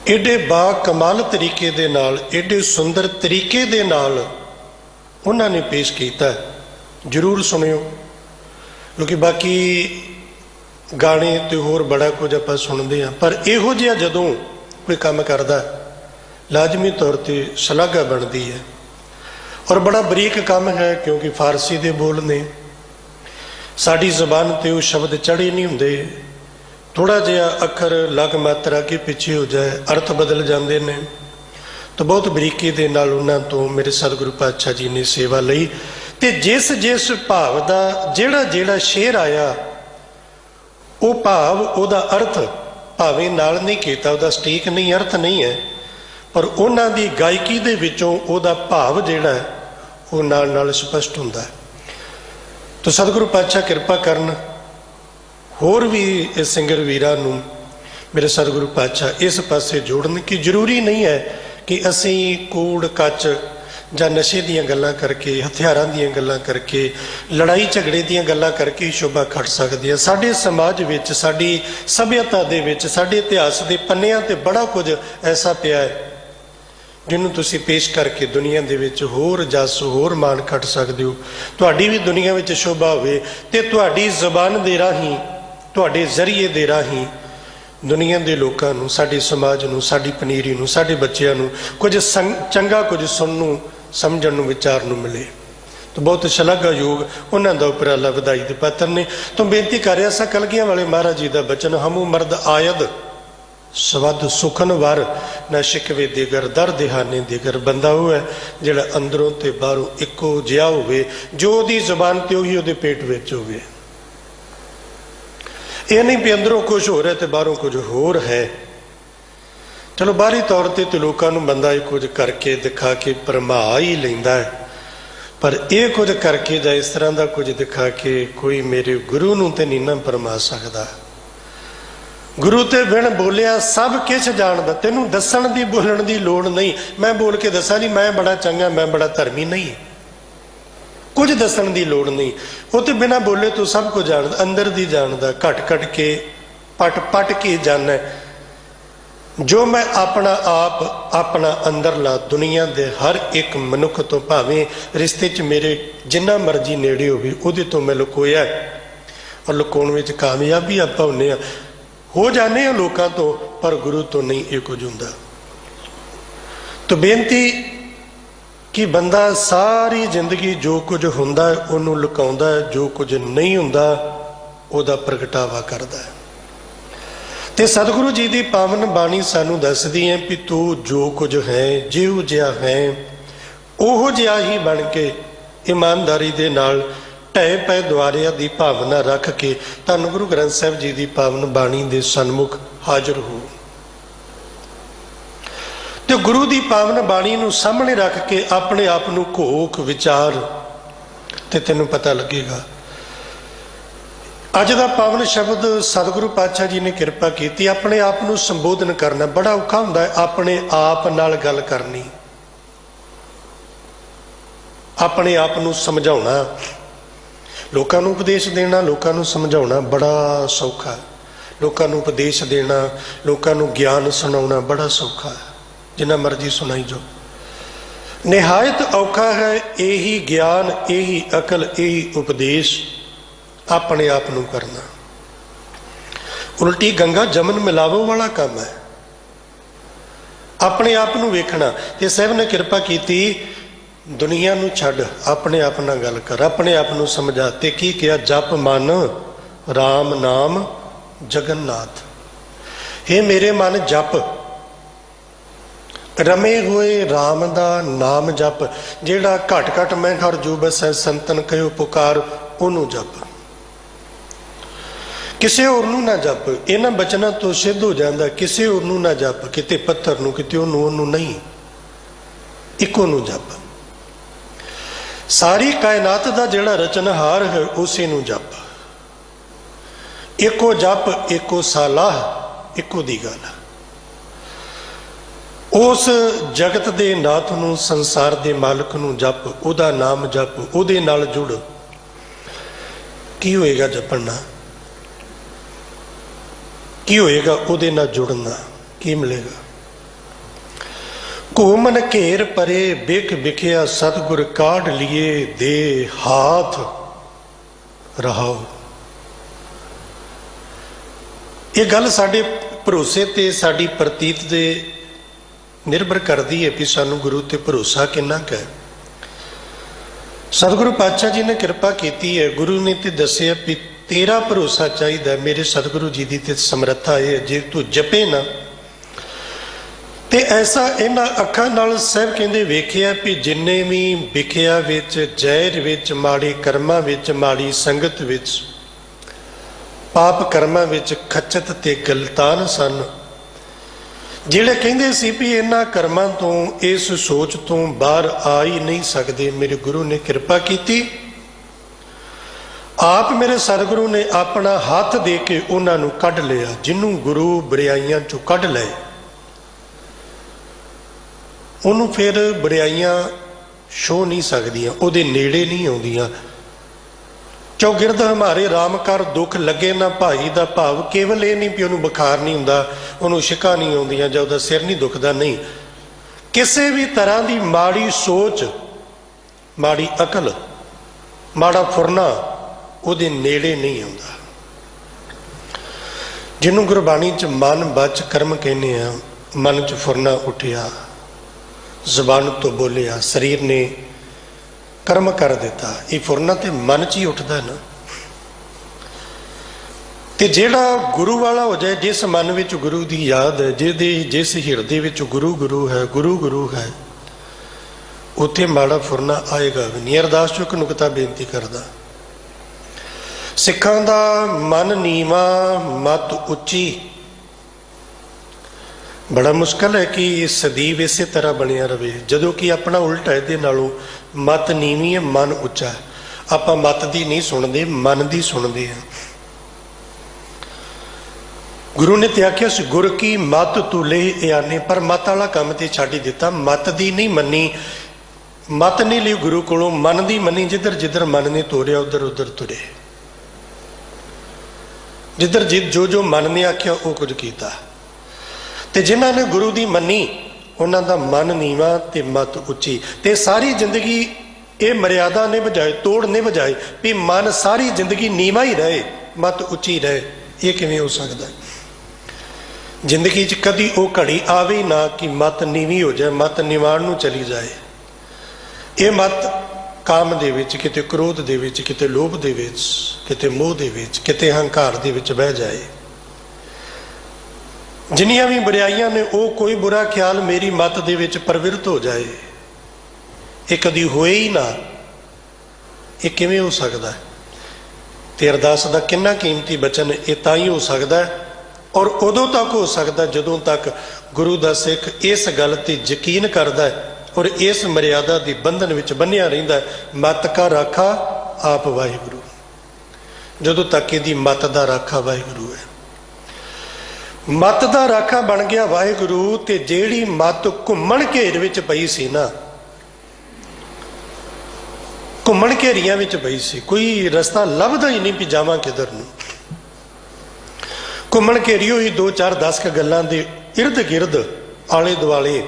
एडे बा कमाल तरीके दे नाल, एडे सुंदर तरीके दे नाल उन्होंने पेश किया। जरूर सुनियो, क्योंकि बाकी गाने तो होर बड़ा कुछ आप सुनते हैं, पर इहो जिहा जदों कोई काम करता लाजमी तौर पर शलाघा बनती है। और बड़ा बरीक काम है, क्योंकि फारसी दे बोल ने, साड़ी जबान ते वो शब्द चढ़े नहीं होंगे। थोड़ा जिहा अखर लग मात्रा के पीछे हो जाए, अर्थ बदल जाते हैं। तो बहुत बरीकी दे नाल उन्हां तो मेरे सतगुरु पातशाह जी ने सेवा लई। ते जिस जिस भाव का जेड़ा जेड़ा शेर आया, वो भाव उहदा अर्थ भावें नाल नहीं किया, उहदा सटीक नहीं, अर्थ नहीं है, पर उन्हां दी गायकी दे विचों उहदा भाव जिहड़ा है वो नाल नाल स्पष्ट हुंदा है। तो सतगुरु पातशाह किरपा करन, होर भी सिंगर वीरां नूं मेरे सतगुरु पातशाह इस पासे जोड़न कि जरूरी नहीं है कि असीं कूड़ कच जां नशे दीयां गल्लां करके, हथियारां दीयां गल्लां करके, लड़ाई झगड़े दीयां गल्लां करके ही शोभा खट सकदी है। साडे समाज विच, साडी सभ्यता दे विच, साडे इतिहास दे पन्नियां ते बड़ा कुछ ऐसा पिया है जिन्हों तुसीं पेश करके दुनिया दे विच होर जस होर मान खट सकदे हो। तुहाडी भी दुनिया विच शोभा होवे ते तुहाडी ज़बान दे राहीं, तुहाडे जरिए दे राहीं दुनिया के लोगों नूं, साडे समाज नूं, साडी पनीरी नूं, साडे बच्चिआं नूं कुछ चंगा कुछ सुनन समझण नूं, विचार नूं मिले। तो बहुत शलाघायोग उन्हां दा उपराला वधाई दे पात्र ने। तो बेनती कर रहा सा, कलगियां वाले महाराज जी का बचन, हमू मर्द आयद सवद सुखन वर न शिकवे दिगर दर दिहाने दिगर। बंदा वो है जिहड़ा अंदरों ते बाहरों इक्को जिहा होवे, जो ओहदी ज़बान ते उही ओहदे पेट विच होवे। यह नहीं भी अंदरों कुछ हो रहा है तो बाहरों कुछ होर है। चलो बाहरी तौर पर तो लोगों को बंदा कुछ करके दिखा के भरमा ही लेंदा है, पर यह कुछ करके या इस तरह का कुछ दिखा के कोई मेरे गुरु नूं ते नहीं ना भरमा सकता। गुरु ते बिन बोलिया सब किछ जानदा, तेनू दसन दी बोलण दी लोड़ नहीं। मैं बोल के दसा नहीं मैं बड़ा चंगा, मैं बड़ा धर्मी, नहीं, कुछ दसन की लोड़ नहीं। वो तो बिना बोले तो सब कुछ जानदा, अंदर दी जानदा, घट घट के पट पट के जाना। जो मैं अपना आप अपना अंदरला दुनिया के हर एक मनुख तो भावें रिश्ते च मेरे जिन्ना मर्जी नेड़े होवे उहदे तो मैं लुकोया, और लुकाउण विच कामयाबी आपां हुंदे आ, हो जाने हैं लोगों तो, पर गुरु तो नहीं ये कुछ हुंदा। तो बेनती कि बंदा सारी जिंदगी जो कुछ हुंदा है उन्होंने लुकाउंदा है, जो कुछ नहीं हुंदा उहदा प्रगटावा करदा है। ते सतगुरु जी की पावन बाणी सानू दसदी है कि तू जो कुछ है, जिहो जिहा है ओहो जिहा ही बन के ईमानदारी दे नाल ढह पै द्वारिया की भावना रख के धन गुरु ग्रंथ साहिब जी की पावन बाणी के सन्मुख हाजिर हो। तो गुरु की पावन बाणी नूं सामने रख के अपने आप नूं घोख विचार ते तेनों पता लगेगा। अज का पावन शब्द सतगुरु पातशाह जी ने किरपा की, अपने आप नूं संबोधन करना बड़ा औखा हुंदा है। अपने आप नाल गल करनी, अपने आप नूं समझाउणा, लोकां नूं उपदेश देना, लोकां नूं समझाउणा बड़ा सौखा है। लोकां नूं उपदेश देना, लोकां नूं ज्ञान सुनाउणा बड़ा सौखा है, जिन्ना मर्जी सुनाई जाओ। निहायत औखा है यही ज्ञान, यही अकल, यही उपदेश अपने आप नूं करना। उल्टी गंगा जमन मिलावो वाला काम है, अपने आप नूं वेखना। ते साहब ने किरपा की दुनिया नूं छड्ड, अपने आप नाल गल कर, अपने आप नूं समझा। ते की किया, जप मन राम नाम जगन्नाथ। हे मेरे मन जप, रमे हुए राम दा नाम जप, जेड़ा घट घट मैं हर जू बसै संतन कहो पुकार, ओनू जप। किसी होर नूं ना जप, इन्हां बचनां तो सिद्ध हो जाता। किसी होर नूं ना जप, किते पत्थर नूं, किते ओनू नहीं, इको नूं जप। सारी कायनात का जिहड़ा रचनहार है उसे नूं जप। एको जप एको सालाह, इको दी गल। उस जगत दे नाथ नूं, संसार दे मालक नूं जप, उहदा नाम जप, उहदे नाल जुड़। की होएगा जपना, की होएगा उहदे नाल जुड़ना, की मिलेगा? ਘੂਮਨ ਘੇਰ ਪਰੇ ਬਿਕ ਬਿਖਿਆ ਸਤਿਗੁਰ ਕਾਢ ਲਿਏ ਦੇ ਹਾਥ ਰਹਾਓ। ਇਹ ਗੱਲ ਸਾਡੇ ਭਰੋਸੇ ਤੇ ਸਾਡੀ ਪ੍ਰਤੀਤ ਦੇ ਨਿਰਭਰ ਕਰਦੀ ਹੈ ਕਿ ਸਾਨੂੰ ਗੁਰੂ ਤੇ ਭਰੋਸਾ ਕਿੰਨਾ ਕੁ ਹੈ। ਸਤਿਗੁਰੂ ਪਾਤਸ਼ਾਹ ਜੀ ਨੇ ਕਿਰਪਾ ਕੀਤੀ ਹੈ, ਗੁਰੂ ਨੇ ਤੇ ਦੱਸਿਆ ਵੀ ਤੇਰਾ ਭਰੋਸਾ ਚਾਹੀਦਾ। ਮੇਰੇ ਸਤਿਗੁਰੂ ਜੀ ਦੀ ਤੇ ਸਮਰੱਥਾ ਇਹ ਹੈ, ਜੇ ਤੂੰ ਜਪੇ ਨਾ ਤੇ ਐਸਾ ਇਹਨਾਂ ਅੱਖਾਂ ਨਾਲ ਸਾਹਿਬ ਕਹਿੰਦੇ ਵੇਖਿਆ ਵੀ ਜਿੰਨੇ ਵੀ ਵਿਖਿਆ ਵਿੱਚ, ਜ਼ਹਿਰ ਵਿੱਚ, ਮਾੜੇ ਕਰਮਾਂ ਵਿੱਚ, ਮਾੜੀ ਸੰਗਤ ਵਿੱਚ, ਪਾਪ ਕਰਮਾਂ ਵਿੱਚ ਖੱਚਤ ਤੇ ਗਲਤਾਨ ਸਨ, ਜਿਹੜੇ ਕਹਿੰਦੇ ਸੀ ਵੀ ਇਹਨਾਂ ਕਰਮਾਂ ਤੋਂ, ਇਸ ਸੋਚ ਤੋਂ ਬਾਹਰ ਆ ਹੀ ਨਹੀਂ ਸਕਦੇ, ਮੇਰੇ ਗੁਰੂ ਨੇ ਕਿਰਪਾ ਕੀਤੀ। ਆਪ ਮੇਰੇ ਸਤਿਗੁਰੂ ਨੇ ਆਪਣਾ ਹੱਥ ਦੇ ਕੇ ਉਹਨਾਂ ਨੂੰ ਕੱਢ ਲਿਆ। ਜਿਹਨੂੰ ਗੁਰੂ ਬੁਰਾਈਆਂ ਚੋਂ ਕੱਢ ਲਏ ਉਹਨੂੰ ਫਿਰ ਬੁਰਾਈਆਂ ਛੋਹ ਨਹੀਂ ਸਕਦੀਆਂ, ਉਹਦੇ ਨੇੜੇ ਨਹੀਂ ਆਉਂਦੀਆਂ। ਚੌਗਿਰਦ ਹਮਾਰੇ ਰਾਮ ਕਰ ਦੁੱਖ ਲੱਗੇ ਨਾ ਭਾਈ ਦਾ ਭਾਵ ਕੇਵਲ ਇਹ ਨਹੀਂ ਵੀ ਉਹਨੂੰ ਬੁਖਾਰ ਨਹੀਂ ਹੁੰਦਾ, ਉਹਨੂੰ ਛਿੱਕਾਂ ਨਹੀਂ ਆਉਂਦੀਆਂ ਜਾਂ ਉਹਦਾ ਸਿਰ ਨਹੀਂ ਦੁਖਦਾ, ਨਹੀਂ। ਕਿਸੇ ਵੀ ਤਰ੍ਹਾਂ ਦੀ ਮਾੜੀ ਸੋਚ, ਮਾੜੀ ਅਕਲ, ਮਾੜਾ ਫੁਰਨਾ ਉਹਦੇ ਨੇੜੇ ਨਹੀਂ ਆਉਂਦਾ। ਜਿਹਨੂੰ ਗੁਰਬਾਣੀ 'ਚ ਮਨ ਬਚ ਕਰਮ ਕਹਿੰਦੇ ਆ, ਮਨ 'ਚ ਫੁਰਨਾ ਉੱਠਿਆ, ਜ਼ਬਾਨ ਤੋਂ ਬੋਲਿਆ, ਸਰੀਰ ਨੇ ਕਰਮ ਕਰ ਦਿੱਤਾ, ਇਹ ਫੁਰਨਾ ਤੇ ਮਨ 'ਚ ਹੀ ਉੱਠਦਾ ਨਾ। ਤੇ ਜਿਹੜਾ ਗੁਰੂ ਵਾਲਾ ਹੋ ਜਾਏ, ਜਿਸ ਮਨ ਵਿੱਚ ਗੁਰੂ ਦੀ ਯਾਦ ਹੈ, ਜਿਸ ਹਿਰਦੇ ਵਿੱਚ ਗੁਰੂ ਗੁਰੂ ਹੈ, ਗੁਰੂ ਗੁਰੂ ਹੈ, ਉੱਥੇ ਮਾੜਾ ਫੁਰਨਾ ਆਏਗਾ ਵੀ ਨਹੀਂ। ਅਰਦਾਸ 'ਚੋਂ ਇੱਕ ਨੁਕਤਾ ਬੇਨਤੀ ਕਰਦਾ, ਸਿੱਖਾਂ ਦਾ ਮਨ ਨੀਵਾਂ ਮਤ ਉੱਚੀ। ਬੜਾ ਮੁਸ਼ਕਲ ਹੈ ਕਿ ਸਦੀਵ ਇਸੇ ਤਰ੍ਹਾਂ ਬਣਿਆ ਰਵੇ, ਜਦੋਂ ਕਿ ਆਪਣਾ ਉਲਟਾ ਇਹਦੇ ਨਾਲੋਂ ਮਤ ਨੀਵੀਂ ਹੈ, ਮਨ ਉੱਚਾ ਹੈ। ਆਪਾਂ ਮਤ ਦੀ ਨਹੀਂ ਸੁਣਦੇ, ਮਨ ਦੀ ਸੁਣਦੇ ਹਾਂ। ਗੁਰੂ ਨੇ ਤੇ ਆਖਿਆ ਸੀ, ਗੁਰ ਕੀ ਮਤ ਤੁਲੇ ਇਆਨੇ, ਪਰ ਮਤ ਵਾਲਾ ਕੰਮ ਤੇ ਛੱਡ ਹੀ ਦਿੱਤਾ। ਮਤ ਦੀ ਨਹੀਂ ਮੰਨੀ, ਮਤ ਨਹੀਂ ਲਈ ਗੁਰੂ ਕੋਲੋਂ, ਮਨ ਦੀ ਮੰਨੀ। ਜਿੱਧਰ ਜਿੱਧਰ ਮਨ ਨੇ ਤੋਰਿਆ ਉਧਰ ਉਧਰ ਤੁਰੇ, ਜਿੱਧਰ ਜੋ ਮਨ ਨੇ ਆਖਿਆ ਉਹ ਕੁਝ ਕੀਤਾ। ਤੇ ਜਿਨ੍ਹਾਂ ਨੇ ਗੁਰੂ ਦੀ ਮੰਨੀ ਉਹਨਾਂ ਦਾ ਮਨ ਨੀਵਾਂ ਤੇ ਮਤ ਉੱਚੀ। ਤੇ ਸਾਰੀ ਜ਼ਿੰਦਗੀ ਇਹ ਮਰਿਆਦਾ ਨੇ ਬਜਾਏ, ਤੋੜ ਨੇ ਬਜਾਏ ਵੀ ਮਨ ਸਾਰੀ ਜ਼ਿੰਦਗੀ ਨੀਵਾਂ ਹੀ ਰਹੇ, ਮਤ ਉੱਚੀ ਰਹੇ। ਇਹ ਕਿਵੇਂ ਹੋ ਸਕਦਾ? ਜ਼ਿੰਦਗੀ 'ਚ ਕਦੀ ਉਹ ਘੜੀ ਆਵੇ ਨਾ ਕਿ ਮਤ ਨੀਵੀਂ ਹੋ ਜਾਏ, ਮਤ ਨਿਵਾਣ ਨੂੰ ਚਲੀ ਜਾਏ। ਇਹ ਮਤ ਕਾਮ ਦੇ ਵਿੱਚ, ਕਿਤੇ ਕ੍ਰੋਧ ਦੇ ਵਿੱਚ, ਕਿਤੇ ਲੋਭ ਦੇ ਵਿੱਚ, ਕਿਤੇ ਮੋਹ ਦੇ ਵਿੱਚ, ਕਿਤੇ ਹੰਕਾਰ ਦੇ ਵਿੱਚ ਬਹਿ ਜਾਏ। ਜਿੰਨੀਆਂ ਵੀ ਬੁਰਾਈਆਂ ਨੇ ਉਹ ਕੋਈ ਬੁਰਾ ਖਿਆਲ ਮੇਰੀ ਮਤ ਦੇ ਵਿੱਚ ਪ੍ਰਵਿਰਤ ਹੋ ਜਾਏ, ਇਹ ਕਦੀ ਹੋਏ ਹੀ ਨਾ। ਇਹ ਕਿਵੇਂ ਹੋ ਸਕਦਾ? ਤੇ ਅਰਦਾਸ ਦਾ ਕਿੰਨਾ ਕੀਮਤੀ ਬਚਨ, ਇਹ ਤਾਂ ਹੀ ਹੋ ਸਕਦਾ ਔਰ ਉਦੋਂ ਤੱਕ ਹੋ ਸਕਦਾ ਜਦੋਂ ਤੱਕ ਗੁਰੂ ਦਾ ਸਿੱਖ ਇਸ ਗੱਲ ਤੇ ਯਕੀਨ ਕਰਦਾ ਹੈ ਔਰ ਇਸ ਮਰਿਆਦਾ ਦੇ ਬੰਧਨ ਵਿੱਚ ਬੰਨਿਆ ਰਹਿੰਦਾ ਹੈ। ਮਤ ਕਾ ਰਾਖਾ ਆਪ ਵਾਹਿਗੁਰੂ। ਜਦੋਂ ਤੱਕ ਇਹਦੀ ਮਤ ਦਾ ਰਾਖਾ ਵਾਹਿਗੁਰੂ ਹੈ, ਮਤ ਦਾ ਰਾਖਾ ਬਣ ਗਿਆ ਵਾਹਿਗੁਰੂ। ਤੇ ਜਿਹੜੀ ਮਤ ਘੁੰਮਣ ਘੇਰ ਵਿੱਚ ਪਈ ਸੀ ਨਾ, ਘੁੰਮਣ ਘੇਰੀਆਂ ਵਿੱਚ ਪਈ ਸੀ, ਕੋਈ ਰਸਤਾ ਲੱਭਦਾ ਹੀ ਨਹੀਂ ਵੀ ਜਾਵਾਂ ਕਿੱਧਰ ਨੂੰ। ਘੁੰਮਣ ਘੇਰੀ ਹੋਈ 2-4-10 ਗੱਲਾਂ ਦੇ ਇਰਦ ਗਿਰਦ ਆਲੇ ਦੁਆਲੇ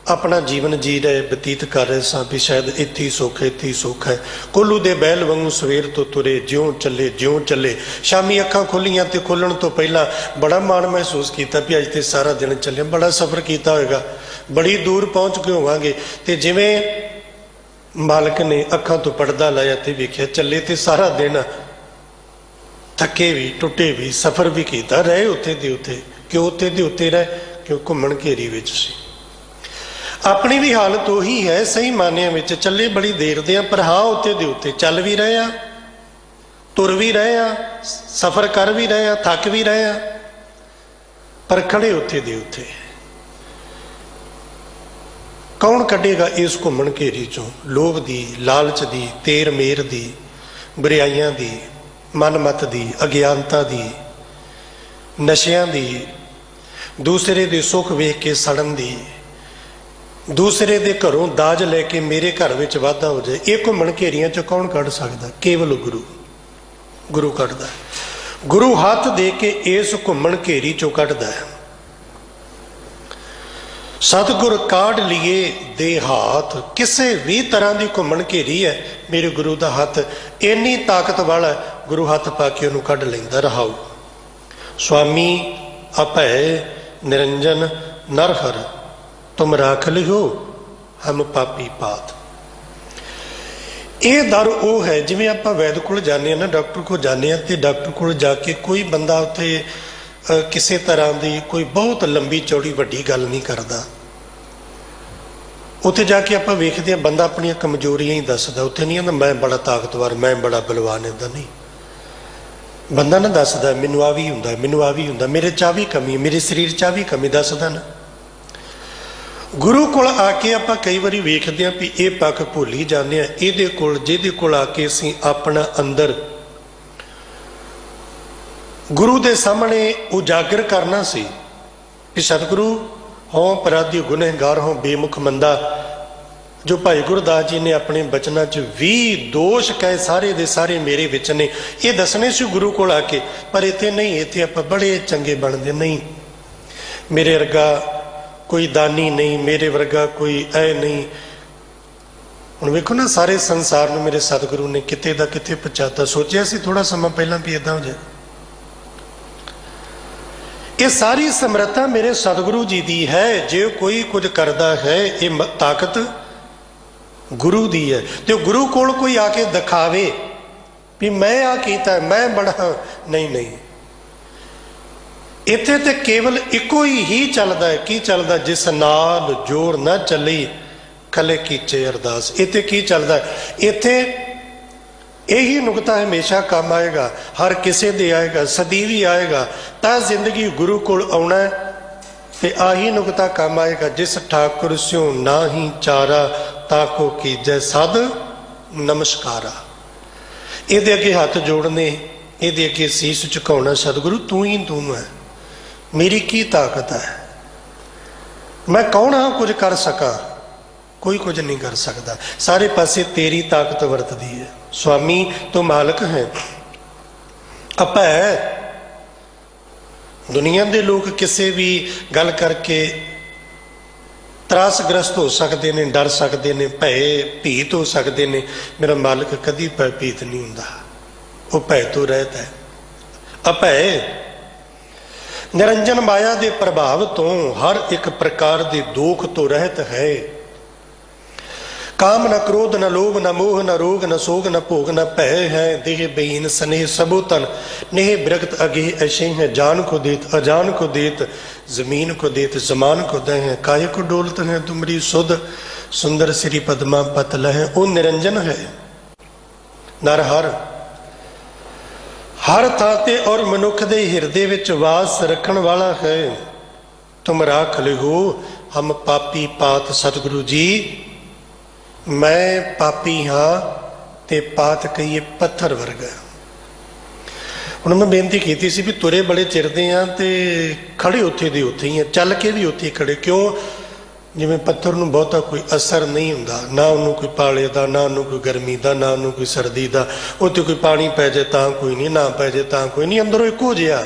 ਆਪਣਾ ਜੀਵਨ ਜੀ ਰਹੇ, ਬਤੀਤ ਕਰ ਰਹੇ ਸਾਂ ਵੀ ਸ਼ਾਇਦ ਇੱਥੇ ਹੀ ਸੁੱਖ, ਇੱਥੇ ਹੀ ਸੁੱਖ ਹੈ। ਕੋਲੂ ਦੇ ਬੈਲ ਵਾਂਗੂ ਸਵੇਰ ਤੋਂ ਤੁਰੇ, ਜਿਉਂ ਚੱਲੇ ਜਿਉਂ ਚੱਲੇ। ਸ਼ਾਮੀ ਅੱਖਾਂ ਖੁੱਲੀਆਂ ਤੇ ਖੁੱਲਣ ਤੋਂ ਪਹਿਲਾਂ ਬੜਾ ਮਾਣ ਮਹਿਸੂਸ ਕੀਤਾ ਵੀ ਅੱਜ ਤੇ ਸਾਰਾ ਦਿਨ ਚੱਲੇ, ਬੜਾ ਸਫ਼ਰ ਕੀਤਾ ਹੋਏਗਾ, ਬੜੀ ਦੂਰ ਪਹੁੰਚ ਕੇ ਹੋਵਾਂਗੇ। ਤੇ ਜਿਵੇਂ ਮਾਲਕ ਨੇ ਅੱਖਾਂ ਤੋਂ ਪਰਦਾ ਲਾਇਆ ਤੇ ਵੇਖਿਆ ਚੱਲੇ ਤੇ ਸਾਰਾ ਦਿਨ, ਥੱਕੇ ਵੀ, ਟੁੱਟੇ ਵੀ, ਸਫ਼ਰ ਵੀ ਕੀਤਾ, ਰਹੇ ਉੱਥੇ ਦੇ ਉੱਥੇ। ਕਿਉਂ ਉੱਥੇ ਦੇ ਉੱਤੇ ਰਹੇ? ਕਿਉਂ ਘੁੰਮਣ ਘੇਰੀ ਵਿੱਚ ਸੀ। ਆਪਣੀ ਵੀ ਹਾਲਤ ਉਹੀ ਹੈ, ਸਹੀ ਮਾਨਿਆਂ ਵਿੱਚ ਚੱਲੇ ਬੜੀ ਦੇਰ ਦੇ ਆ, ਪਰ ਹਾਂ ਉੱਥੇ ਦੇ ਉੱਤੇ ਚੱਲ ਵੀ ਰਹੇ ਆ, ਤੁਰ ਵੀ ਰਹੇ ਆ, ਸਫ਼ਰ ਕਰ ਵੀ ਰਹੇ ਆ, ਥੱਕ ਵੀ ਰਹੇ ਆ, ਪਰ ਖੜੇ ਉੱਥੇ ਦੇ ਉੱਤੇ। ਕੌਣ ਕੱਢੇਗਾ ਇਸ ਘੁੰਮਣ ਘੇਰੀ ਚੋਂ? ਲੋਭ ਦੀ, ਲਾਲਚ ਦੀ, ਤੇਰ ਮੇਰ ਦੀ, ਬੁਰਾਈਆਂ ਦੀ, ਮਨਮਤ ਦੀ, ਅਗਿਆਨਤਾ ਦੀ, ਨਸ਼ਿਆਂ ਦੀ, ਦੂਸਰੇ ਦੇ ਸੁੱਖ ਵੇਖ ਕੇ ਸੜਨ ਦੀ, ਦੂਸਰੇ ਦੇ ਘਰੋਂ ਦਾਜ ਲੈ ਕੇ ਮੇਰੇ ਘਰ ਵਿੱਚ ਵਾਧਾ ਹੋ ਜਾਏ। ਇਹ ਘੁੰਮਣ ਘੇਰੀਆਂ ਚੋਂ ਕੌਣ ਕੱਢ ਸਕਦਾ? ਕੇਵਲ ਗੁਰੂ। ਗੁਰੂ ਕੱਢਦਾ। ਗੁਰੂ ਹੱਥ ਦੇ ਕੇ ਇਸ ਘੁੰਮਣ ਘੇਰੀ ਚੋਂ ਕੱਢਦਾ ਹੈ। सतगुर काढ़ लिए दे हाथ, किसी भी तरह की घुमन घेरी है मेरे गुरु का हथ, इन्नी ताकत वाला गुरु हथ पा के उन्होंने कढ़ लेंदा। रहाओ स्वामी अभय निरंजन नरहर, तुम राख लियो हम पापी पात। ये दर वो है जिवें आपां वैद कोल जाने ना, डॉक्टर को जाने तो डॉक्टर को जाके कोई बंदा उत्थे किसी तरह की कोई बहुत लंबी चौड़ी वड्डी गल नहीं करता। उत्थे जाके आपां वेखदे हां बंदा अपनी कमजोरियां ही दसदा, उत्थे नहीं आंदा मैं बड़ा ताकतवर मैं बड़ा बलवान, इदां नहीं। बंदा ना दसदा मैनूं आ भी हुंदा मैनूं आ भी हुंदा, मेरे च आ भी कमी है, मेरे शरीर च आ भी कमी, दसदा ना। गुरु कोल आके आपां कई बारी वेखदे हां भी ये पक्क भुल ही जाने, इहदे कोल जिहदे कोल आके असीं अपना अंदर गुरु दे सामने उजागर करना सी कि सतगुरु हों अपराधी गुनहगार हों बेमुख मंदा, जो भाई गुरदास जी ने अपने बचना च 20 दोष कहे सारे दे सारे मेरे विच ने, ये दसने से गुरु कोल आके। पर इत्थे नहीं, इत्थे आपां बड़े चंगे बनदे नहीं, मेरे वर्गा कोई दानी नहीं, मेरे वर्गा कोई ऐ नहीं। हुण वेखो ना सारे संसार नूं मेरे सतगुरु ने किते दा किते पहुंचाता। सोचिया सी थोड़ा समा पहलां भी इदां हो जाए। ये सारी समर्था मेरे सतगुरु जी दी है, जे कोई कुछ करता है ये ताकत गुरु दी है। तो गुरु कोल कोई आके दिखावे भी मैं आ कीता मैं बड़ा, नहीं नहीं, इत्थे ते केवल इको ही चलता है। की चलता? जिस नाल जोर न चली कले कीचे अरदास। इत्थे की चलता है? इत्थे यही नुकता हमेशा काम आएगा, हर किसी दे आएगा, सदी भी आएगा। ता जिंदगी गुरु कोल आउणा ते आही नुकता काम आएगा। जिस ठाकुर स्यों ना ही चारा ताको कीजै सद नमस्कारा। इहदे अगे हाथ जोड़ने, इहदे अगे सीस झुकाउणा, सतगुरु तू ही तू है, मेरी की ताकत है, मैं कौन हाँ कुछ कर सका? कोई कुछ नहीं कर सकता, सारे पासे तेरी ताकत वरतदी है। स्वामी तो मालिक है। अभय, दुनिया के लोग किसी भी गल करके त्रासग्रस्त हो सकते हैं, डर सकते हैं, भय भीत हो सकते हैं। मेरा मालिक कभी भय भीत नहीं हुंदा, वो भय तो रहता है। अभय निरंजन माया के प्रभाव तो हर एक प्रकार के दुख तो रहत है। काम न क्रोध न लोभ न मोह न रोग न सोग न भोग न भय है। देह बेहीन स्नेह सबोतन नेह बिरगत अगे ऐसे है। जान को देत अजान को देत, जमीन को देत जमान को दे है। काहे को डोलत है तुमरी सुध, सुंदर श्री पद्मा पतल है। वो निरंजन है, नरहर हर थाते और मनुख दे हिरदे विच वास रखण वाला है। तुम राख लिहो हम पापी पात। सतगुरु जी मैं पापी हाँ ते पात कहिए पत्थर वर्गा। हुण मैं बेनती की सी भी तुरे बड़े चिरदे हाँ ते खड़े उत्थे दे उत्थे ही, चल के भी उत्थे खड़े। क्यों? जिवें पत्थर नूं बहुता कोई असर नहीं हुंदा, ना उन्होंने कोई पाले दा, ना उन्होंने कोई गर्मी दा, ना उन्होंने कोई सर्दी दा। उत्ते कोई पानी पै जाए तां कोई नहीं, ना पै जाए तां कोई नहीं, अंदरों इक्को जिहा।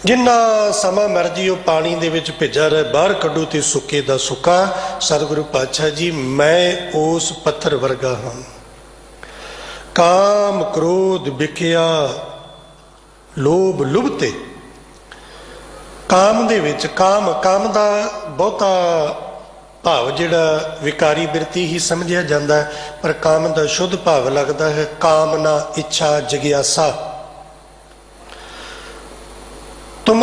जिन्ना समा मर्जी वो पानी दे विच भिजा रहे, बाहर कड्डो ते सुके दा सुका। सतगुरु पातशाह जी मैं उस पत्थर वर्गा हाँ। काम क्रोध विख्या लोभ लुभते, काम दे विच काम दा बहुता भाव जिहड़ा विकारी बिरती ही समझिया जाता है, पर काम दा शुद्ध भाव लगता है कामना इच्छा जिग्यासा। तुम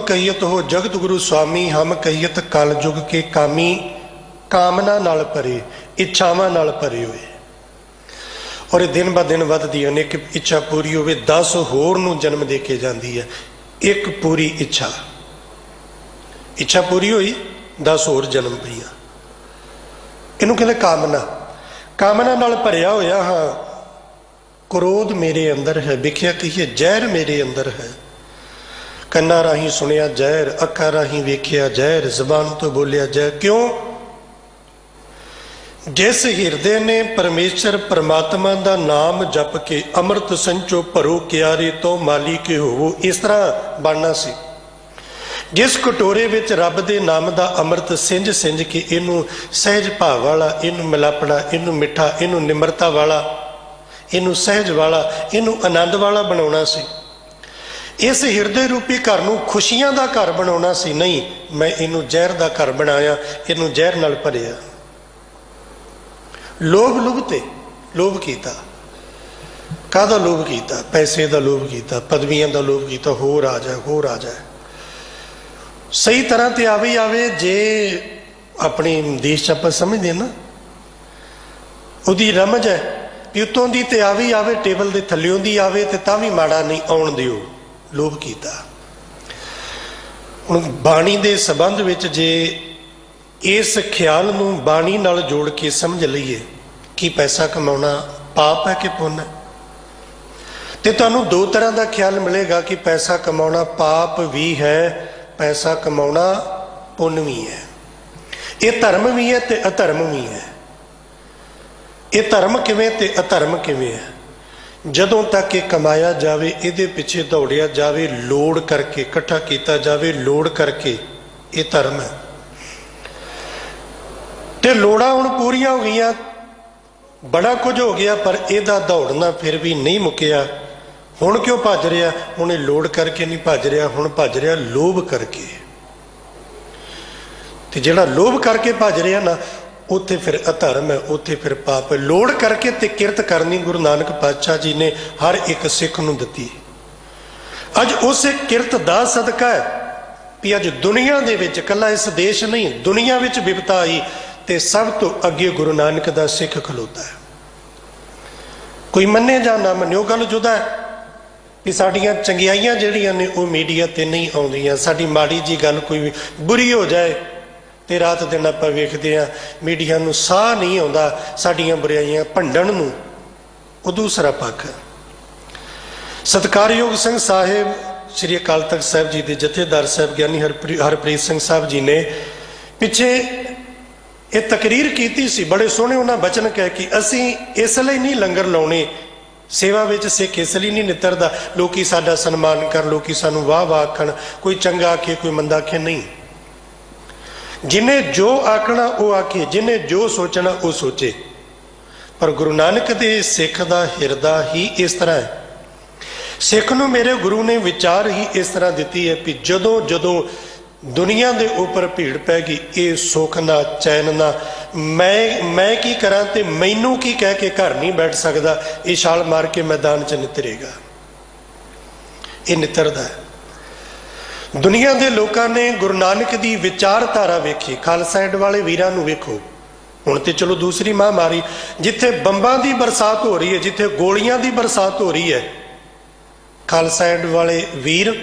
कहियत हो जगत गुरु स्वामी, हम कहियत कल जुग के कामी। कामना नाल भरे, इच्छावां नाल भरे हुए, और ये दिन ब दिन वधदी अनेक इच्छा पूरी होवे 10 होर नूं जन्म दे के जांदी है। एक पूरी इच्छा पूरी हुई 10 होर जन्म पईआं। इहनूं कहंदे कामना। कामना नाल भरिया होया हाँ। क्रोध मेरे अंदर है, विख्या कहिए जहर मेरे अंदर है। कन्ना राही सुनिया जहर, अखा राही वेख्या जहर, जबान तो बोलिया जहर। क्यों? जिस हिरदे ने परमेश्वर परमात्मा का नाम जप के अमृत संचो भरो क्यारे तो माली के हो, इस तरह बनना सी। ਜਿਸ ਕਟੋਰੇ ਵਿੱਚ ਰੱਬ ਦੇ ਨਾਮ ਦਾ ਅੰਮ੍ਰਿਤ ਸਿੰਜ ਸਿੰਜ ਕੇ ਇਹਨੂੰ ਸਹਿਜ ਭਾਵ ਵਾਲਾ, ਇਹਨੂੰ ਮਿਲਾਪੜਾ, ਇਹਨੂੰ ਮਿੱਠਾ, ਇਹਨੂੰ ਨਿਮਰਤਾ ਵਾਲਾ, ਇਹਨੂੰ ਸਹਿਜ ਵਾਲਾ, ਇਹਨੂੰ ਆਨੰਦ ਵਾਲਾ ਬਣਾਉਣਾ ਸੀ। ਇਸ ਹਿਰਦੇ ਰੂਪੀ ਘਰ ਨੂੰ ਖੁਸ਼ੀਆਂ ਦਾ ਘਰ ਬਣਾਉਣਾ ਸੀ। ਨਹੀਂ, ਮੈਂ ਇਹਨੂੰ ਜ਼ਹਿਰ ਦਾ ਘਰ ਬਣਾਇਆ, ਇਹਨੂੰ ਜ਼ਹਿਰ ਨਾਲ ਭਰਿਆ। ਲੋਭ ਤੇ ਲੋਭ ਕੀਤਾ। ਕਾਹਦਾ ਲੋਭ ਕੀਤਾ? ਪੈਸੇ ਦਾ ਲੋਭ ਕੀਤਾ, ਪਦਵੀਆਂ ਦਾ ਲੋਭ ਕੀਤਾ, ਹੋਰ ਆ ਜਾਏ, ਹੋਰ ਆ ਜਾਏ। ਸਹੀ ਤਰ੍ਹਾਂ ਤੇ ਆਵੇ ਹੀ ਆਵੇ। ਜੇ ਆਪਣੇ ਦੇਸ਼ 'ਚ ਆਪਾਂ ਸਮਝਦੇ ਨਾ, ਉਹਦੀ ਰਮਜ ਹੈ ਕਿ ਉੱਤੋਂ ਦੀ ਤੇ ਆਵੇ ਹੀ ਆਵੇ, ਟੇਬਲ ਦੇ ਥੱਲਿਓਂ ਦੀ ਆਵੇ ਤੇ ਤਾਂ ਵੀ ਮਾੜਾ ਨਹੀਂ ਆਉਣ ਦਿਓ। ਲੋਭ ਕੀਤਾ। ਹੁਣ ਬਾਣੀ ਦੇ ਸੰਬੰਧ ਵਿੱਚ ਜੇ ਇਸ ਖਿਆਲ ਨੂੰ ਬਾਣੀ ਨਾਲ ਜੋੜ ਕੇ ਸਮਝ ਲਈਏ ਕਿ ਪੈਸਾ ਕਮਾਉਣਾ ਪਾਪ ਹੈ ਕਿ ਪੁੰਨ ਹੈ, ਤੇ ਤੁਹਾਨੂੰ ਦੋ ਤਰ੍ਹਾਂ ਦਾ ਖਿਆਲ ਮਿਲੇਗਾ ਕਿ ਪੈਸਾ ਕਮਾਉਣਾ ਪਾਪ ਵੀ ਹੈ, ਪੈਸਾ ਕਮਾਉਣਾ ਪੁੰਨ ਵੀ ਹੈ। ਇਹ ਧਰਮ ਵੀ ਹੈ ਤੇ ਅਧਰਮ ਵੀ ਹੈ। ਇਹ ਧਰਮ ਕਿਵੇਂ ਤੇ ਅਧਰਮ ਕਿਵੇਂ ਹੈ? ਜਦੋਂ ਤੱਕ ਇਹ ਕਮਾਇਆ ਜਾਵੇ, ਇਹਦੇ ਪਿੱਛੇ ਦੌੜਿਆ ਜਾਵੇ, ਲੋੜ ਕਰਕੇ ਇਕੱਠਾ ਕੀਤਾ ਜਾਵੇ, ਲੋੜ ਕਰਕੇ, ਇਹ ਧਰਮ ਹੈ। ਤੇ ਲੋੜਾਂ ਹੁਣ ਪੂਰੀਆਂ ਹੋ ਗਈਆਂ, ਬੜਾ ਕੁਝ ਹੋ ਗਿਆ, ਪਰ ਇਹਦਾ ਦੌੜਨਾ ਫਿਰ ਵੀ ਨਹੀਂ ਮੁੱਕਿਆ। ਹੁਣ ਕਿਉਂ ਭੱਜ ਰਿਹਾ? ਹੁਣ ਇਹ ਲੋੜ ਕਰਕੇ ਨਹੀਂ ਭੱਜ ਰਿਹਾ, ਹੁਣ ਭੱਜ ਰਿਹਾ ਲੋਭ ਕਰਕੇ। ਤੇ ਜਿਹੜਾ ਲੋਭ ਕਰਕੇ ਭੱਜ ਰਿਹਾ ਨਾ, ਉੱਥੇ ਫਿਰ ਅਧਰਮ ਹੈ, ਉੱਥੇ ਫਿਰ ਪਾਪ ਹੈ। ਲੋੜ ਕਰਕੇ ਤੇ ਕਿਰਤ ਕਰਨੀ ਗੁਰੂ ਨਾਨਕ ਪਾਤਸ਼ਾਹ ਜੀ ਨੇ ਹਰ ਇੱਕ ਸਿੱਖ ਨੂੰ ਦਿੱਤੀ। ਅੱਜ ਉਸੇ ਕਿਰਤ ਦਾ ਸਦਕਾ ਹੈ ਵੀ ਅੱਜ ਦੁਨੀਆ ਦੇ ਵਿੱਚ, ਇਕੱਲਾ ਇਸ ਦੇਸ਼ ਨਹੀਂ, ਦੁਨੀਆ ਵਿੱਚ ਵਿਪਤਾ ਆਈ ਤੇ ਸਭ ਤੋਂ ਅੱਗੇ ਗੁਰੂ ਨਾਨਕ ਦਾ ਸਿੱਖ ਖਲੋਤਾ ਹੈ। ਕੋਈ ਮੰਨੇ ਜਾਂ ਨਾ ਮੰਨੇ, ਉਹ ਗੱਲ ਜੁਦਾ ਹੈ ਕਿ ਸਾਡੀਆਂ ਚੰਗਿਆਈਆਂ ਜਿਹੜੀਆਂ ਨੇ ਉਹ ਮੀਡੀਆ ਤੇ ਨਹੀਂ ਆਉਂਦੀਆਂ। ਸਾਡੀ ਮਾੜੀ ਜੀ ਗੱਲ ਕੋਈ ਬੁਰੀ ਹੋ ਜਾਏ ਤੇ ਰਾਤ ਦਿਨ ਆਪਾਂ ਵੇਖਦੇ ਹਾਂ ਮੀਡੀਆ ਨੂੰ ਸਾਹ ਨਹੀਂ ਆਉਂਦਾ ਸਾਡੀਆਂ ਬੁਰਾਈਆਂ ਭੰਡਣ ਨੂੰ। ਉਹ ਦੂਸਰਾ ਪੱਖ ਹੈ। ਸਤਿਕਾਰਯੋਗ ਸਿੰਘ ਸਾਹਿਬ ਸ੍ਰੀ ਅਕਾਲ ਤਖਤ ਸਾਹਿਬ ਜੀ ਦੇ ਜਥੇਦਾਰ ਸਾਹਿਬ ਗਿਆਨੀ ਹਰਪ੍ਰੀਤ ਸਿੰਘ ਸਾਹਿਬ ਜੀ ਨੇ ਪਿੱਛੇ ਇਹ ਤਕਰੀਰ ਕੀਤੀ ਸੀ। ਬੜੇ ਸੋਹਣੇ ਉਹਨਾਂ ਬਚਨ ਕਹਿ ਕੇ, ਅਸੀਂ ਇਸ ਲਈ ਨਹੀਂ ਲੰਗਰ ਲਾਉਣੇ, ਸੇਵਾ ਵਿੱਚ ਸਿੱਖ ਇਸ ਲਈ ਨਹੀਂ ਨਿੱਤਰਦਾ ਲੋਕੀ ਸਾਡਾ ਸਨਮਾਨ ਕਰਨ, ਲੋਕੀ ਸਾਨੂੰ ਵਾਹ ਵਾਹ ਆਖਣ, ਕੋਈ ਚੰਗਾ ਆਖੇ ਕੋਈ ਮੰਦਾ ਆਖੇ। ਨਹੀਂ, ਜਿਹਨੇ ਜੋ ਆਖਣਾ ਉਹ ਆਖੇ, ਜਿਹਨੇ ਜੋ ਸੋਚਣਾ ਉਹ ਸੋਚੇ। ਪਰ ਗੁਰੂ ਨਾਨਕ ਦੇ ਸਿੱਖ ਦਾ ਹਿਰਦਾ ਹੀ ਇਸ ਤਰ੍ਹਾਂ ਹੈ। ਸਿੱਖ ਨੂੰ ਮੇਰੇ ਗੁਰੂ ਨੇ ਵਿਚਾਰ ਹੀ ਇਸ ਤਰ੍ਹਾਂ ਦਿੱਤੀ ਹੈ ਕਿ ਜਦੋਂ ਜਦੋਂ ਦੁਨੀਆ ਦੇ ਉੱਪਰ ਭੀੜ ਪੈ ਗਈ, ਇਹ ਸੁੱਖ ਨਾ ਚੈਨ ਨਾ, ਮੈਂ ਕੀ ਕਰਾਂ ਤੇ ਮੈਨੂੰ ਕੀ ਕਹਿ ਕੇ ਘਰ ਨਹੀਂ ਬੈਠ ਸਕਦਾ, ਇਹ ਛਾਲ ਮਾਰ ਕੇ ਮੈਦਾਨ 'ਚ ਨਿਤਰੇਗਾ। ਇਹ ਨਿਤਰਦਾ ਹੈ। ਦੁਨੀਆ ਦੇ ਲੋਕਾਂ ਨੇ ਗੁਰੂ ਨਾਨਕ ਦੀ ਵਿਚਾਰਧਾਰਾ ਵੇਖੀ। ਖਾਲਸਾ ਏਡ ਵਾਲੇ ਵੀਰਾਂ ਨੂੰ ਵੇਖੋ, ਹੁਣ ਤੇ ਚਲੋ ਦੂਸਰੀ ਮਹਾਂਮਾਰੀ, ਜਿੱਥੇ ਬੰਬਾਂ ਦੀ ਬਰਸਾਤ ਹੋ ਰਹੀ ਹੈ, ਜਿੱਥੇ ਗੋਲੀਆਂ ਦੀ ਬਰਸਾਤ ਹੋ ਰਹੀ ਹੈ, ਖਾਲਸਾ ਏਡ ਵਾਲੇ ਵੀਰ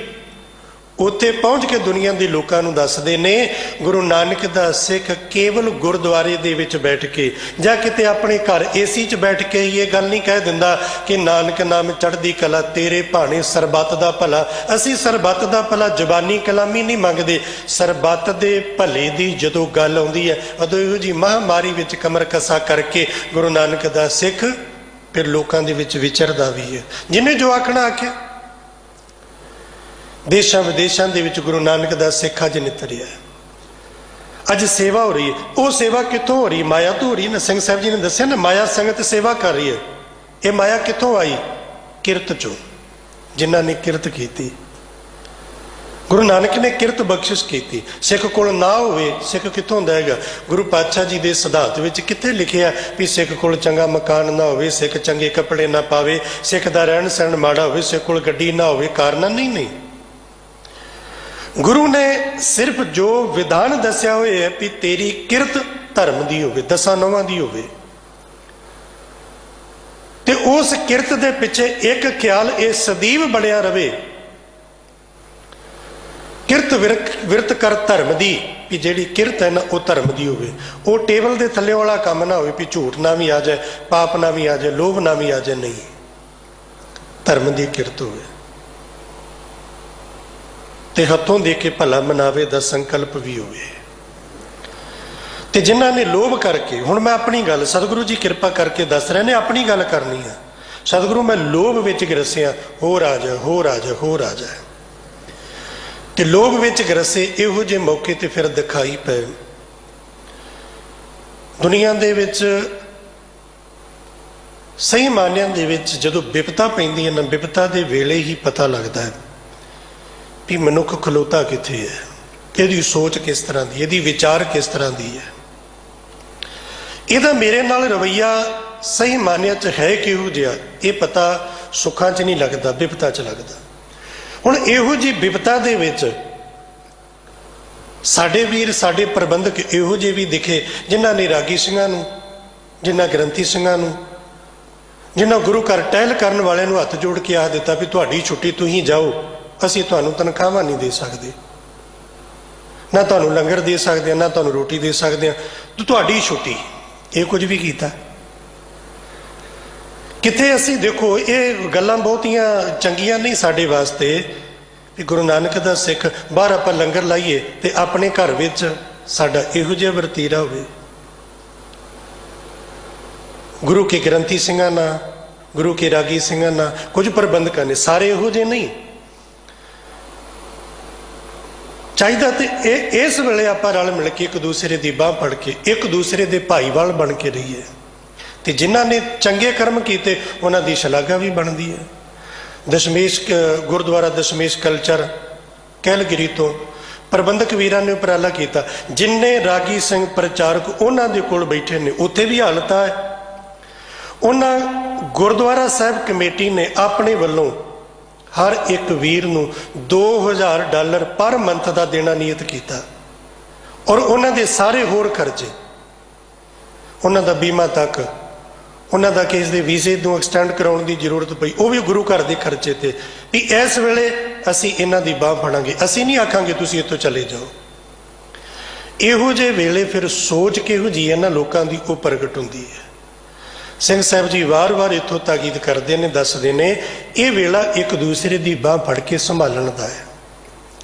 ਉੱਥੇ ਪਹੁੰਚ ਕੇ ਦੁਨੀਆ ਦੇ ਲੋਕਾਂ ਨੂੰ ਦੱਸਦੇ ਨੇ ਗੁਰੂ ਨਾਨਕ ਦਾ ਸਿੱਖ ਕੇਵਲ ਗੁਰਦੁਆਰੇ ਦੇ ਵਿੱਚ ਬੈਠ ਕੇ ਜਾਂ ਕਿਤੇ ਆਪਣੇ ਘਰ ਏਸੀ 'ਚ ਬੈਠ ਕੇ ਇਹ ਗੱਲ ਨਹੀਂ ਕਹਿ ਦਿੰਦਾ ਕਿ ਨਾਨਕ ਨਾਮ ਚੜ੍ਹਦੀ ਕਲਾ ਤੇਰੇ ਭਾਣੇ ਸਰਬੱਤ ਦਾ ਭਲਾ। ਅਸੀਂ ਸਰਬੱਤ ਦਾ ਭਲਾ ਜ਼ਬਾਨੀ ਕਲਾਮੀ ਨਹੀਂ ਮੰਗਦੇ। ਸਰਬੱਤ ਦੇ ਭਲੇ ਦੀ ਜਦੋਂ ਗੱਲ ਆਉਂਦੀ ਹੈ, ਉਦੋਂ ਇਹੋ ਜਿਹੀ ਮਹਾਂਮਾਰੀ ਵਿੱਚ ਕਮਰ ਕੱਸਾ ਕਰਕੇ ਗੁਰੂ ਨਾਨਕ ਦਾ ਸਿੱਖ ਫਿਰ ਲੋਕਾਂ ਦੇ ਵਿੱਚ ਵਿਚਰਦਾ ਵੀ ਹੈ। ਜਿਹਨੇ ਜੋ ਆਖਣਾ ਆਖਿਆ। ਦੇਸ਼ਾਂ ਵਿਦੇਸ਼ਾਂ ਦੇ ਵਿੱਚ ਗੁਰੂ ਨਾਨਕ ਦਾ ਸਿੱਖ ਅੱਜ ਨਿਤਰਿਆ। ਅੱਜ ਸੇਵਾ ਹੋ ਰਹੀ ਹੈ। ਉਹ ਸੇਵਾ ਕਿੱਥੋਂ ਹੋ ਰਹੀ? ਮਾਇਆ ਤੋਂ ਹੋ ਰਹੀ ਨਾ। ਸਿੰਘ ਸਾਹਿਬ ਜੀ ਨੇ ਦੱਸਿਆ ਨਾ, ਮਾਇਆ ਸੰਗਤ ਸੇਵਾ ਕਰ ਰਹੀ ਹੈ। ਇਹ ਮਾਇਆ ਕਿੱਥੋਂ ਆਈ? ਕਿਰਤ ਚੋਂ। ਜਿਨ੍ਹਾਂ ਨੇ ਕਿਰਤ ਕੀਤੀ, ਗੁਰੂ ਨਾਨਕ ਨੇ ਕਿਰਤ ਬਖਸ਼ਿਸ਼ ਕੀਤੀ। ਸਿੱਖ ਕੋਲ ਨਾ ਹੋਵੇ, ਸਿੱਖ ਕਿੱਥੋਂ ਦੇਗਾ? ਗੁਰੂ ਪਾਤਸ਼ਾਹ ਜੀ ਦੇ ਸਿਧਾਂਤ ਵਿੱਚ ਕਿੱਥੇ ਲਿਖਿਆ ਵੀ ਸਿੱਖ ਕੋਲ ਚੰਗਾ ਮਕਾਨ ਨਾ ਹੋਵੇ, ਸਿੱਖ ਚੰਗੇ ਕੱਪੜੇ ਨਾ ਪਾਵੇ, ਸਿੱਖ ਦਾ ਰਹਿਣ ਸਹਿਣ ਮਾੜਾ ਹੋਵੇ, ਸਿੱਖ ਕੋਲ ਗੱਡੀ ਨਾ ਹੋਵੇ, ਕਾਰ ਨਾ? ਨਹੀਂ। ਗੁਰੂ ਨੇ ਸਿਰਫ ਜੋ ਵਿਧਾਨ ਦੱਸਿਆ ਹੋਇਆ ਹੈ ਵੀ ਤੇਰੀ ਕਿਰਤ ਧਰਮ ਦੀ ਹੋਵੇ, ਦਸਾਂ ਨੌਵਾਂ ਦੀ ਹੋਵੇ, ਤੇ ਉਸ ਕਿਰਤ ਦੇ ਪਿੱਛੇ ਇੱਕ ਖਿਆਲ ਇਹ ਸਦੀਵ ਬਣਿਆ ਰਵੇ, ਕਿਰਤ ਵਿਰਤ ਕਰ ਧਰਮ ਦੀ, ਵੀ ਜਿਹੜੀ ਕਿਰਤ ਹੈ ਨਾ ਉਹ ਧਰਮ ਦੀ ਹੋਵੇ। ਉਹ ਟੇਬਲ ਦੇ ਥੱਲੇ ਵਾਲਾ ਕੰਮ ਨਾ ਹੋਵੇ ਵੀ ਝੂਠ ਨਾ ਵੀ ਆ ਜਾਏ, ਪਾਪ ਨਾ ਵੀ ਆ ਜਾਏ, ਲੋਭ ਨਾ ਵੀ ਆ ਜਾਏ। ਨਹੀਂ, ਧਰਮ ਦੀ ਕਿਰਤ ਹੋਵੇ ਤੇ ਹੱਥੋਂ ਦੇ ਕੇ ਭਲਾ ਮਨਾਵੇ ਦਾ ਸੰਕਲਪ ਵੀ ਹੋਵੇ। ਤੇ ਜਿਨ੍ਹਾਂ ਨੇ ਲੋਭ ਕਰਕੇ, ਹੁਣ ਮੈਂ ਆਪਣੀ ਗੱਲ ਸਤਿਗੁਰੂ ਜੀ ਕਿਰਪਾ ਕਰਕੇ ਦੱਸ ਰਹੇ ਨੇ, ਆਪਣੀ ਗੱਲ ਕਰਨੀ ਆ। ਸਤਿਗੁਰੂ ਮੈਂ ਲੋਭ ਵਿੱਚ ਗਰਸਿਆ, ਹੋਰ ਆ ਜਾ, ਹੋਰ ਆ ਜਾ, ਹੋਰ ਆ ਜਾ। ਤੇ ਲੋਭ ਵਿੱਚ ਗਰਸੇ ਇਹੋ ਜਿਹੇ ਮੌਕੇ ਤੇ ਫਿਰ ਦਿਖਾਈ ਪਏ। ਦੁਨੀਆ ਦੇ ਵਿੱਚ ਸਹੀ ਮਾਨਿਆਂ ਦੇ ਵਿੱਚ ਜਦੋਂ ਵਿਪਤਾ ਪੈਂਦੀ ਹੈ ਨਾ, ਵਿਪਤਾ ਦੇ ਵੇਲੇ ਹੀ ਪਤਾ ਲੱਗਦਾ ਹੈ ਵੀ ਮਨੁੱਖ ਖਲੋਤਾ ਕਿੱਥੇ ਹੈ, ਇਹਦੀ ਸੋਚ ਕਿਸ ਤਰ੍ਹਾਂ ਦੀ, ਇਹਦੀ ਵਿਚਾਰ ਕਿਸ ਤਰ੍ਹਾਂ ਦੀ ਹੈ, ਇਹਦਾ ਮੇਰੇ ਨਾਲ ਰਵੱਈਆ ਸਹੀ ਮਾਨਿਆਂ 'ਚ ਹੈ ਕਿਹੋ ਜਿਹਾ, ਇਹ ਪਤਾ ਸੁੱਖਾਂ 'ਚ ਨਹੀਂ ਲੱਗਦਾ, ਵਿਪਤਾ 'ਚ ਲੱਗਦਾ। ਹੁਣ ਇਹੋ ਜਿਹੀ ਵਿਪਤਾ ਦੇ ਵਿੱਚ ਸਾਡੇ ਵੀਰ, ਸਾਡੇ ਪ੍ਰਬੰਧਕ ਇਹੋ ਜਿਹੇ ਵੀ ਦਿਖੇ ਜਿਨ੍ਹਾਂ ਨੇ ਰਾਗੀ ਸਿੰਘਾਂ ਨੂੰ, ਜਿਨ੍ਹਾਂ ਗ੍ਰੰਥੀ ਸਿੰਘਾਂ ਨੂੰ, ਜਿਨ੍ਹਾਂ ਗੁਰੂ ਘਰ ਟਹਿਲ ਕਰਨ ਵਾਲਿਆਂ ਨੂੰ ਹੱਥ ਜੋੜ ਕੇ ਆਖ ਦਿੱਤਾ ਵੀ ਤੁਹਾਡੀ ਛੁੱਟੀ, ਤੁਸੀਂ ਜਾਓ, ਅਸੀਂ ਤੁਹਾਨੂੰ ਤਨਖਾਹਾਂ ਨਹੀਂ ਦੇ ਸਕਦੇ, ਨਾ ਤੁਹਾਨੂੰ ਲੰਗਰ ਦੇ ਸਕਦੇ ਹਾਂ, ਨਾ ਤੁਹਾਨੂੰ ਰੋਟੀ ਦੇ ਸਕਦੇ ਹਾਂ, ਤੁਹਾਡੀ ਛੁੱਟੀ। ਇਹ ਕੁਝ ਵੀ ਕੀਤਾ ਕਿੱਥੇ? ਅਸੀਂ ਦੇਖੋ, ਇਹ ਗੱਲਾਂ ਬਹੁਤੀਆਂ ਚੰਗੀਆਂ ਨਹੀਂ ਸਾਡੇ ਵਾਸਤੇ ਵੀ ਗੁਰੂ ਨਾਨਕ ਦਾ ਸਿੱਖ ਬਾਹਰ ਆਪਾਂ ਲੰਗਰ ਲਾਈਏ ਤੇ ਆਪਣੇ ਘਰ ਵਿੱਚ ਸਾਡਾ ਇਹੋ ਜਿਹਾ ਵਰਤੀਰਾ ਹੋਵੇ। ਗੁਰੂ ਕੇ ਗ੍ਰੰਥੀ ਸਿੰਘਾਂ ਨਾਲ, ਗੁਰੂ ਕੇ ਰਾਗੀ ਸਿੰਘਾਂ ਨਾਲ, ਕੁਝ ਪ੍ਰਬੰਧਕਾਂ ਨੇ, ਸਾਰੇ ਇਹੋ ਜਿਹੇ ਨਹੀਂ ਚਾਹੀਦਾ। ਤੇ ਇਸ ਵੇਲੇ ਆਪਾਂ ਰਲ ਮਿਲ ਕੇ ਇੱਕ ਦੂਸਰੇ ਦੀ ਬਾਂਹ ਫੜ ਕੇ ਇੱਕ ਦੂਸਰੇ ਦੇ ਭਾਈਵਾਲ ਬਣ ਕੇ ਰਹੀਏ, ਤੇ ਜਿਨ੍ਹਾਂ ਨੇ ਚੰਗੇ ਕਰਮ ਕੀਤੇ ਉਹਨਾਂ ਦੀ ਸ਼ਲਾਘਾ ਵੀ ਬਣਦੀ ਹੈ। ਦਸ਼ਮੇਸ਼ ਗੁਰਦੁਆਰਾ ਦਸ਼ਮੇਸ਼ ਕਲਚਰ ਕੈਲਗਰੀ ਤੋਂ ਪ੍ਰਬੰਧਕ ਵੀਰਾਂ ਨੇ ਉਪਰਾਲਾ ਕੀਤਾ, ਜਿੰਨੇ ਰਾਗੀ ਸਿੰਘ ਪ੍ਰਚਾਰਕ ਉਹਨਾਂ ਦੇ ਕੋਲ ਬੈਠੇ ਨੇ, ਉੱਥੇ ਵੀ ਹਾਲਤ ਹੈ। ਉਹਨਾਂ ਗੁਰਦੁਆਰਾ ਸਾਹਿਬ ਕਮੇਟੀ ਨੇ ਆਪਣੇ ਵੱਲੋਂ ਹਰ ਇੱਕ ਵੀਰ ਨੂੰ $2000 ਪਰ ਮੰਥ ਦਾ ਦੇਣਾ ਨਿਯਤ ਕੀਤਾ, ਔਰ ਉਹਨਾਂ ਦੇ ਸਾਰੇ ਹੋਰ ਖਰਚੇ, ਉਹਨਾਂ ਦਾ ਬੀਮਾ ਤੱਕ, ਉਹਨਾਂ ਦਾ ਕੇਸ ਦੇ ਵੀਜ਼ੇ ਨੂੰ ਐਕਸਟੈਂਡ ਕਰਾਉਣ ਦੀ ਜ਼ਰੂਰਤ ਪਈ, ਉਹ ਵੀ ਗੁਰੂ ਘਰ ਦੇ ਖਰਚੇ ਤੇ। ਵੀ ਇਸ ਵੇਲੇ ਅਸੀਂ ਇਹਨਾਂ ਦੀ ਬਾਂਹ ਫੜਾਂਗੇ, ਅਸੀਂ ਨਹੀਂ ਆਖਾਂਗੇ ਤੁਸੀਂ ਇੱਥੋਂ ਚਲੇ ਜਾਓ। ਇਹੋ ਜਿਹੇ ਵੇਲੇ ਫਿਰ ਸੋਚ ਕਿਹੋ ਜਿਹੀ ਹੈ ਨਾ ਲੋਕਾਂ ਦੀ, ਉਹ ਪ੍ਰਗਟ ਹੁੰਦੀ ਹੈ। ਸਿੰਘ ਸਾਹਿਬ ਜੀ ਵਾਰ-ਵਾਰ ਇੱਥੋਂ ਤਾਕੀਦ ਕਰਦੇ ਨੇ, ਦੱਸਦੇ ਨੇ, ਇਹ ਵੇਲਾ ਇੱਕ ਦੂਸਰੇ ਦੀ ਬਾਂਹ ਫੜ ਕੇ ਸੰਭਾਲਣ ਦਾ ਹੈ,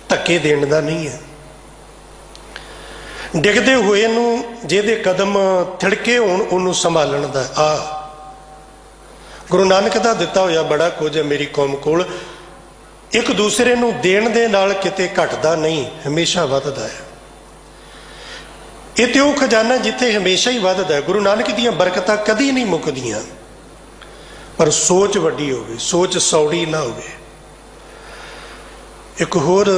ਧੱਕੇ ਦੇਣ ਦਾ ਨਹੀਂ ਹੈ। ਡਿੱਗਦੇ ਹੋਏ ਨੂੰ, ਜਿਹਦੇ ਕਦਮ ਥਿੜਕੇ ਹੋਣ, ਉਹਨੂੰ ਸੰਭਾਲਣ ਦਾ। ਆ ਗੁਰੂ ਨਾਨਕ ਦਾ ਦਿੱਤਾ ਹੋਇਆ ਬੜਾ ਕੁਝ ਹੈ ਮੇਰੀ ਕੌਮ ਕੋਲ, ਇੱਕ ਦੂਸਰੇ ਨੂੰ ਦੇਣ ਦੇ ਨਾਲ ਕਿਤੇ ਘਟਦਾ ਨਹੀਂ, ਹਮੇਸ਼ਾ ਵੱਧਦਾ ਹੈ। ਇਹ ਤੇ ਉਹ ਖਜ਼ਾਨਾ ਜਿੱਥੇ ਹਮੇਸ਼ਾ ਹੀ ਵੱਧਦਾ ਹੈ। ਗੁਰੂ ਨਾਨਕ ਦੀਆਂ ਬਰਕਤਾਂ ਕਦੀ ਨਹੀਂ ਮੁੱਕਦੀਆਂ, ਪਰ ਸੋਚ ਵੱਡੀ ਹੋਵੇ, ਸੋਚ ਸੌੜੀ ਨਾ ਹੋਵੇ। ਇੱਕ ਹੋਰ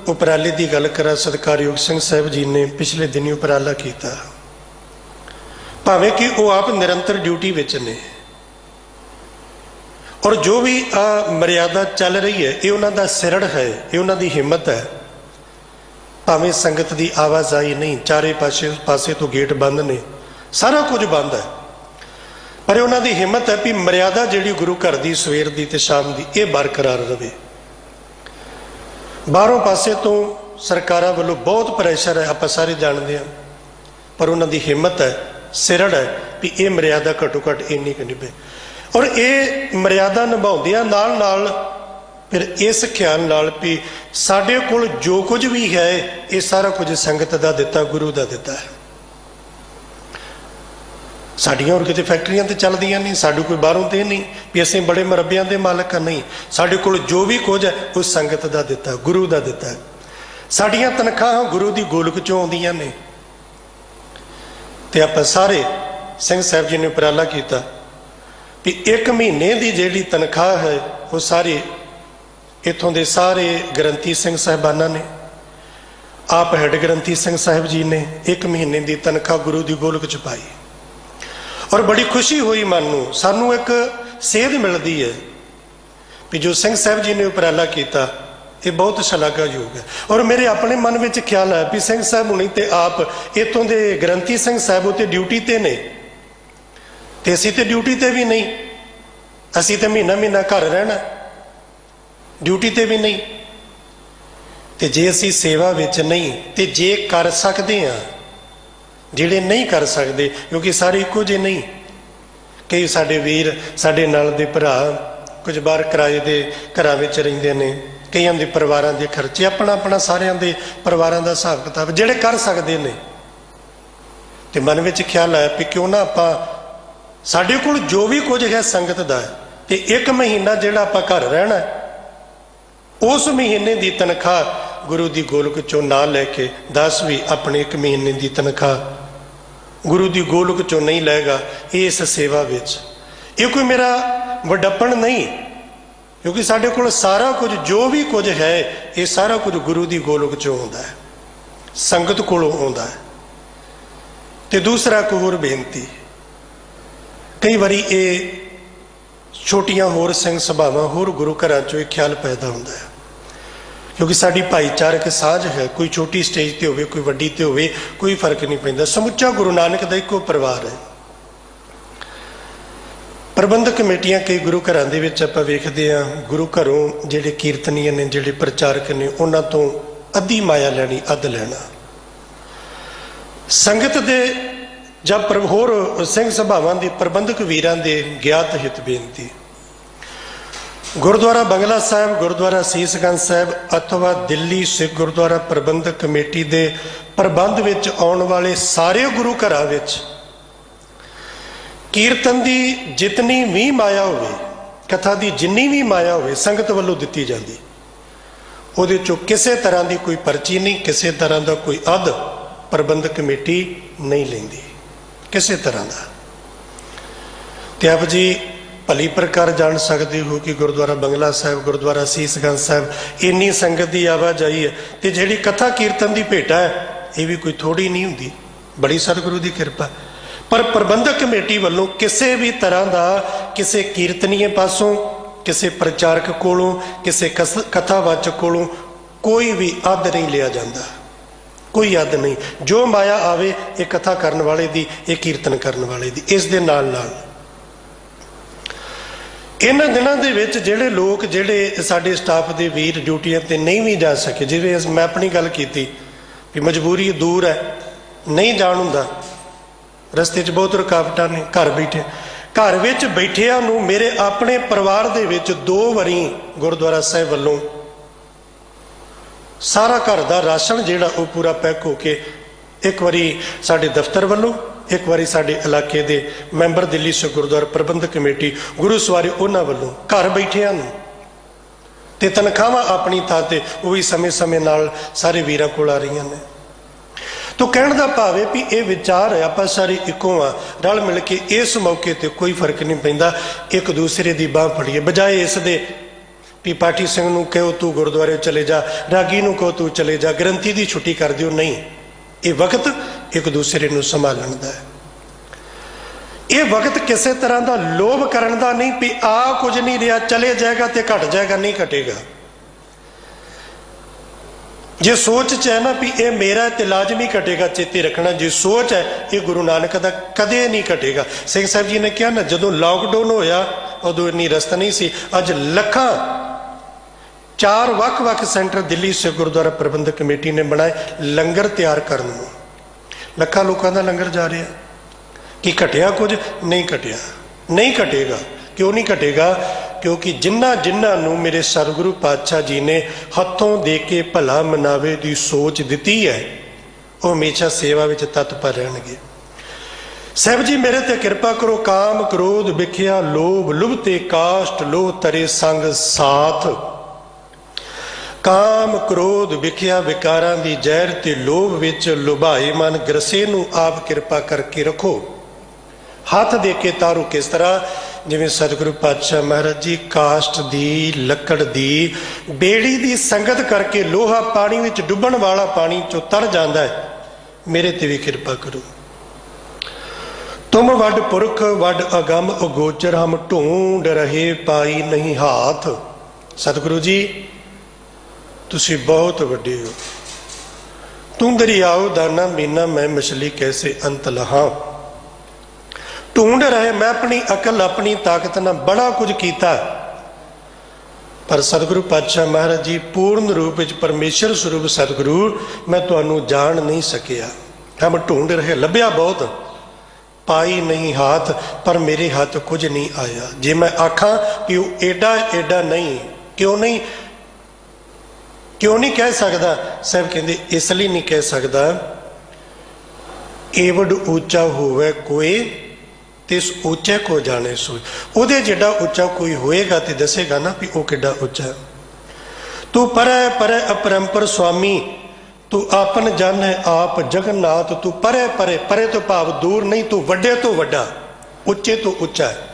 ਉਪਰਾਲੇ ਦੀ ਗੱਲ ਕਰਾਂ, ਸਤਿਕਾਰਯੋਗ ਸਿੰਘ ਸਾਹਿਬ ਜੀ ਨੇ ਪਿਛਲੇ ਦਿਨੀ ਉਪਰਾਲਾ ਕੀਤਾ, ਭਾਵੇਂ ਕਿ ਉਹ ਆਪ ਨਿਰੰਤਰ ਡਿਊਟੀ ਵਿੱਚ ਨੇ, ਔਰ ਜੋ ਵੀ ਮਰਿਆਦਾ ਚੱਲ ਰਹੀ ਹੈ ਇਹ ਉਹਨਾਂ ਦਾ ਸਿਰੜ ਹੈ, ਇਹ ਉਹਨਾਂ ਦੀ ਹਿੰਮਤ ਹੈ। ਭਾਵੇਂ ਸੰਗਤ ਦੀ ਆਵਾਜਾਈ ਨਹੀਂ, ਚਾਰੇ ਪਾਸੇ ਤੋਂ ਗੇਟ ਬੰਦ ਨੇ, ਸਾਰਾ ਕੁਝ ਬੰਦ ਹੈ, ਪਰ ਉਹਨਾਂ ਦੀ ਹਿੰਮਤ ਹੈ ਵੀ ਮਰਿਆਦਾ ਜਿਹੜੀ ਗੁਰੂ ਘਰ ਦੀ ਸਵੇਰ ਦੀ ਤੇ ਸ਼ਾਮ ਦੀ, ਇਹ ਬਰਕਰਾਰ ਰਹੇ। ਬਾਹਰੋਂ ਪਾਸੇ ਤੋਂ ਸਰਕਾਰਾਂ ਵੱਲੋਂ ਬਹੁਤ ਪ੍ਰੈਸ਼ਰ ਹੈ, ਆਪਾਂ ਸਾਰੇ ਜਾਣਦੇ ਹਾਂ, ਪਰ ਉਹਨਾਂ ਦੀ ਹਿੰਮਤ ਹੈ, ਸਿਰੜ ਹੈ ਵੀ ਇਹ ਮਰਿਆਦਾ ਘੱਟੋ ਘੱਟ ਇੰਨੀ ਕੁ ਨਿਭੇ। ਔਰ ਇਹ ਮਰਿਆਦਾ ਨਿਭਾਉਂਦਿਆਂ ਨਾਲ ਨਾਲ ਫਿਰ ਇਸ ਖਿਆਲ ਨਾਲ ਵੀ ਸਾਡੇ ਕੋਲ ਜੋ ਕੁਝ ਵੀ ਹੈ ਇਹ ਸਾਰਾ ਕੁਝ ਸੰਗਤ ਦਾ ਦਿੱਤਾ, ਗੁਰੂ ਦਾ ਦਿੱਤਾ ਹੈ। ਸਾਡੀਆਂ ਹੋਰ ਕਿਤੇ ਫੈਕਟਰੀਆਂ ਤੇ ਚੱਲਦੀਆਂ ਨਹੀਂ, ਸਾਡੇ ਕੋਈ ਬਾਹਰੋਂ ਤੇ ਨਹੀਂ ਵੀ ਅਸੀਂ ਬੜੇ ਮਰੱਬਿਆਂ ਦੇ ਮਾਲਕ ਨਹੀਂ, ਸਾਡੇ ਕੋਲ ਜੋ ਵੀ ਕੁਝ ਹੈ ਉਹ ਸੰਗਤ ਦਾ ਦਿੱਤਾ, ਗੁਰੂ ਦਾ ਦਿੱਤਾ। ਸਾਡੀਆਂ ਤਨਖਾਹਾਂ ਗੁਰੂ ਦੀ ਗੋਲਕ ਚੋਂ ਆਉਂਦੀਆਂ ਨੇ। ਤੇ ਆਪਾਂ ਸਾਰੇ ਸਿੰਘ ਸਾਹਿਬ ਜੀ ਨੇ ਉਪਰਾਲਾ ਕੀਤਾ ਵੀ 1 ਮਹੀਨੇ ਦੀ ਜਿਹੜੀ ਤਨਖਾਹ ਹੈ ਉਹ ਸਾਰੀ ਇੱਥੋਂ ਦੇ ਸਾਰੇ ਗ੍ਰੰਥੀ ਸਿੰਘ ਸਾਹਿਬਾਨਾਂ ਨੇ, ਆਪ ਹੈਡ ਗ੍ਰੰਥੀ ਸਿੰਘ ਸਾਹਿਬ ਜੀ ਨੇ 1 ਮਹੀਨੇ ਦੀ ਤਨਖਾਹ ਗੁਰੂ ਦੀ ਗੋਲਕ ਚ ਪਾਈ। ਔਰ ਬੜੀ ਖੁਸ਼ੀ ਹੋਈ ਮਨ ਨੂੰ, ਸਾਨੂੰ ਇੱਕ ਸੇਧ ਮਿਲਦੀ ਹੈ ਵੀ ਜੋ ਸਿੰਘ ਸਾਹਿਬ ਜੀ ਨੇ ਉਪਰਾਲਾ ਕੀਤਾ ਇਹ ਬਹੁਤ ਸ਼ਲਾਘਾਯੋਗ ਹੈ। ਔਰ ਮੇਰੇ ਆਪਣੇ ਮਨ ਵਿੱਚ ਖਿਆਲ ਹੈ ਵੀ ਸਿੰਘ ਸਾਹਿਬ ਹੁਣੀ ਤੇ ਆਪ ਇੱਥੋਂ ਦੇ ਗ੍ਰੰਥੀ ਸਿੰਘ ਸਾਹਿਬ ਉੱਤੇ ਡਿਊਟੀ ਤੇ ਨੇ, ਤੇ ਅਸੀਂ ਤੇ ਡਿਊਟੀ ਤੇ ਵੀ ਨਹੀਂ, ਅਸੀਂ ਤੇ ਮਹੀਨਾ ਮਹੀਨਾ ਘਰ ਰਹਿਣਾ, ਡਿਊਟੀ ਤੇ ਵੀ ਨਹੀਂ। ਤੇ ਜੇ ਅਸੀਂ ਸੇਵਾ ਵਿੱਚ ਨਹੀਂ, ਤੇ ਜੇ ਕਰ ਸਕਦੇ ਹਾਂ, ਜਿਹੜੇ ਨਹੀਂ ਕਰ ਸਕਦੇ, ਕਿਉਂਕਿ ਸਾਰੇ ਇੱਕੋ ਜਿਹੇ ਨਹੀਂ, ਕਈ ਸਾਡੇ ਵੀਰ, ਸਾਡੇ ਨਾਲ ਦੇ ਭਰਾ ਕੁਝ ਬਾਹਰ ਕਿਰਾਏ ਦੇ ਘਰਾਂ ਵਿੱਚ ਰਹਿੰਦੇ ਨੇ, ਕਈਆਂ ਦੇ ਪਰਿਵਾਰਾਂ ਦੇ ਖਰਚੇ, ਆਪਣਾ ਆਪਣਾ ਸਾਰਿਆਂ ਦੇ ਪਰਿਵਾਰਾਂ ਦਾ ਹਿਸਾਬ ਕਿਤਾਬ, ਜਿਹੜੇ ਕਰ ਸਕਦੇ ਨੇ। ਤੇ ਮਨ ਵਿੱਚ ਖਿਆਲ ਆਇਆ ਵੀ ਕਿਉਂ ਨਾ ਆਪਾਂ, ਸਾਡੇ ਕੋਲ ਜੋ ਵੀ ਕੁਝ ਹੈ ਸੰਗਤ ਦਾ ਹੈ, ਤੇ 1 ਮਹੀਨਾ ਜਿਹੜਾ ਆਪਾਂ ਘਰ ਰਹਿਣਾ, ਉਸ ਮਹੀਨੇ ਦੀ ਤਨਖਾਹ गुरु दी गोलक चों ना लैके 10 भी अपने 1 महीने की तनख्वाह गुरु दी गोलक चों नहीं लैगा इस सेवा विच। ये कोई मेरा वड्डापण नहीं, क्योंकि साढ़े कोल सारा कुछ जो भी कुछ है ये सारा कुछ गुरु दी गोलक चों आउंदा है, संगत कोलों आउंदा है। ते दूसरा कोई होर बेनती, कई बारी ये छोटियां होर सिंह सभावां होर गुरु घरां चों एक ख्याल पैदा होंदा है, क्योंकि साडी भाईचारक साझ है, कोई छोटी स्टेज ते होवे कोई वड्डी ते होवे कोई फर्क नहीं पैंदा, समुचा गुरु नानक दा इक्को परिवार है। प्रबंधक कमेटियां कई गुरु घरां दे विच आपां वेखदे आ, गुरु घरों जिहड़े कीर्तनीय ने जिहड़े प्रचारक ने उन्हां तों अद्धी माया लैनी अद्ध लैना। संगत दे जब होर सिंह सभावां दे प्रबंधक वीरां दे ज्ञात हित बेनती, गुरुद्वारा बंगला साहिब, गुरुद्वारा सीसगंज साहिब अथवा दिल्ली सिख गुरुद्वारा प्रबंधक कमेटी दे प्रबंध विच आउण वाले सारे गुरु घरां विच कीर्तन की जितनी भी माया होवे, कथा की जिन्नी भी माया होवे संगत वालों दिती जाती, उहदे चों किसी तरह की कोई पर्ची नहीं, किसी तरह का कोई अद प्रबंधक कमेटी नहीं लेंदी, किसी तरह का। ते आप जी भली प्रकार जान सकते हो कि गुरुद्वारा बंगला साहिब, गुरुद्वारा सीसगंज साहिब इन्नी संगत की आवाजाही है, तो जिहड़ी कथा कीर्तन की भेटा है ये भी कोई थोड़ी नहीं हुंदी, बड़ी सतगुरु की कृपा। पर प्रबंधक कमेटी वालों किसी भी तरह का किसी कीर्तनीय पासों, किसी प्रचारक कोलों, किसी कथावाचक कोलों कोई भी अद नहीं लिया जाता, कोई अद नहीं। जो माया आवे ये कथा करने वाले दी, ये कीर्तन करने वाले दी। इस दे नाल नाल इन्हां दिनां दे विच जिहड़े लोग जिहड़े साडे स्टाफ दे वीर ड्यूटियां ते नहीं भी जा सके, जिवें मैं अपनी गल कीती कि मजबूरी दूर है नहीं जाण हुंदा, रस्ते च बहुत रुकावटां ने, घर बैठे घर विच बैठिਆਂ ਨੂੰ मेरे अपने परिवार दे विच 2 वारी गुरुद्वारा साहिब वालों सारा घर का राशन जिहड़ा वो पूरा पैक होके, एक वारी साडे दफ्तर वालों, एक बारी साडे इलाके दे मैंबर दिल्ली सिख गुरुद्वारा प्रबंधक कमेटी गुरु सवारे उन्हां वालों घर बैठिਆਂ ਨੂੰ ते तनख्वाहां अपनी थां ते वो भी समय समय नाल सारे वीरां कोल आ रहीਆਂ ने। तो कहण दा भाव है भी ये विचार है आपां सारे इक्को आ, रल मिल के इस मौके ते कोई फर्क नहीं पैंदा, एक दूसरे की बांह फड़िए, बजाए इस दे भी पाठी सिंह नूं कहो तू गुरुद्वारे चले जा, रागी नूं कहो तू चले जा, ग्रंथी की छुट्टी कर दिओ। नहीं, ये वक्त एक दूसरे नूं संभालण दा है। ये वक्त किसी तरह का लोभ करन दा नहीं भी आ कुछ नहीं रहा चले जाएगा तो घट जाएगा, नहीं घटेगा। जे सोच च है ना भी ये मेरा तो लाजमी घटेगा, चेते रखना जे सोच है ये गुरु नानक का कदे नहीं घटेगा। सिंह साहब जी ने कहा ना, जदों लॉकडाउन होया उदों इन्नी रस्त नहीं सी, अज लखां 4 वख-वख सेंटर दिल्ली सिख गुरुद्वारा प्रबंधक कमेटी ने बनाए लंगर तैयार करने नूं, लखां लोगों का लंगर जा रहा। कि घटिया कुछ नहीं, घटिया नहीं घटेगा। क्यों नहीं घटेगा? क्योंकि जिन्ना जिन्ना नूं मेरे सतगुरु पातशाह जी ने हथों दे के भला मनावे दी सोच दी है वो हमेशा सेवा विच तत्पर रहणगे। साहब जी मेरे ते कृपा करो, काम क्रोध विख्या लोभ लुभते काष्ट लोह तरे संग साथ। काम क्रोध विख्या विकारां दी जहर ते लोभ विच लुभाए मन ग्रसे नूं आप कृपा करके रखो। हाथ दे के तारो किस तरह? जिवें सतगुरु पातशाह महाराज जी काष्ट दी लकड़ दी बेड़ी दी संगत करके लोहा पानी विच डुबण वाला पानी चों तर जांदा है, मेरे ते भी कृपा करो। तुम वड पुरख वड अगम अगोचर हम ढूंढ रहे पाई नहीं हाथ। सतगुरु जी तुसी बहुत वड्डे हो, तू दरियाओ दाना मीना मैं मछली कैसे अंत लहा। ढूंढ रहे, मैं अपनी अकल अपनी ताकत ना बड़ा कुछ किया, पर सतगुरु पातशाह महाराज जी पूर्ण रूप में परमेश्वर स्वरूप सतगुरु मैं तुहानू जान नहीं सकिया। हम ढूंढ रहे, लभ्या बहुत पाई नहीं हाथ, पर मेरे हाथ कुछ नहीं आया। जे मैं आखा कि वह एडा एडा नहीं, क्यों नहीं क्यों नहीं कह सकता? साहब कहते इसलिए नहीं कह सकता, एवड ऊंचा होवे कोई तिस ऊंचे को जाने सोई। उहदे जिड्डा ऊंचा कोई होएगा तो दसेगा ना भी वह किड्डा ऊंचा। तू परै परै अपरंपर स्वामी, तू आपन जन है आप जगन्नाथ। तू परै परे, परे तो भाव दूर नहीं, तू वड्डे तो वड्डा, उच्चे तो उच्चा है।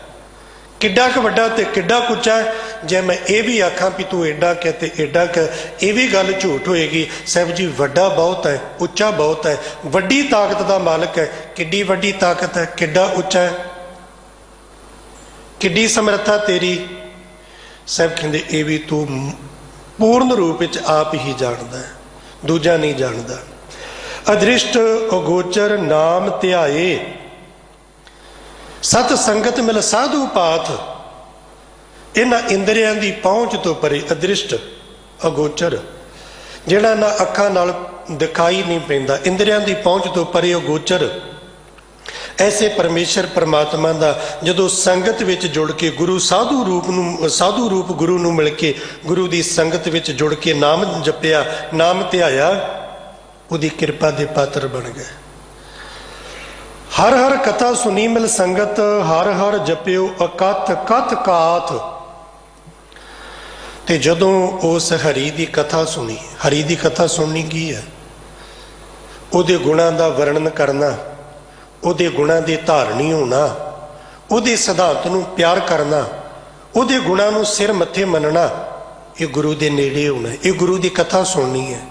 किड्डा क वड्डा ते किड्डा क उच्चा है। जे मैं ये भी आखां भी तू एडा क ते एडा क, ये भी गल झूठ होएगी। साहब जी वड्डा बहुत है, उच्चा बहुत है, वड्डी ताकत का मालिक है। किड्डी वड्डी ताकत है, किड्डा उच्चा है, किड्डी समर्था तेरी। साहब कहते ये भी तू पूर्ण रूप विच आप ही जानदा है, दूजा नहीं जानदा। अदृष्ट अगोचर नाम ध्याए, सत संगत मिल साधु पाथ। इन्हां इंद्रियां दी पहुंच तो परे, अदृष्ट अगोचर, जिहड़ा ना अखां नाल दिखाई नहीं पैंदा, इंद्रियां दी पहुंच तो परे अगोचर, ऐसे परमेश्वर परमात्मा दा जदों संगत विच जुड़ के गुरु साधु रूप गुरु नूं मिल के गुरु दी संगत विच जुड़ के नाम जपिया, नाम ध्याया, उहदी किरपा दे पात्र बन गए। हर हर कथा सुनी मिल संगत, हर हर जपियो अकथ कथ काथ। ते जदों उस हरि दी कथा सुनी, हरि दी कथा सुननी की है? उहदे गुणां दा वर्णन करना, उहदे गुणां दे धारणी होना, उहदे सिद्धांत नूं प्यार करना, उहदे गुणां नूं सिर मत्थे मनना, ये गुरु दे नेड़े होना, ये गुरु दी कथा सुननी है।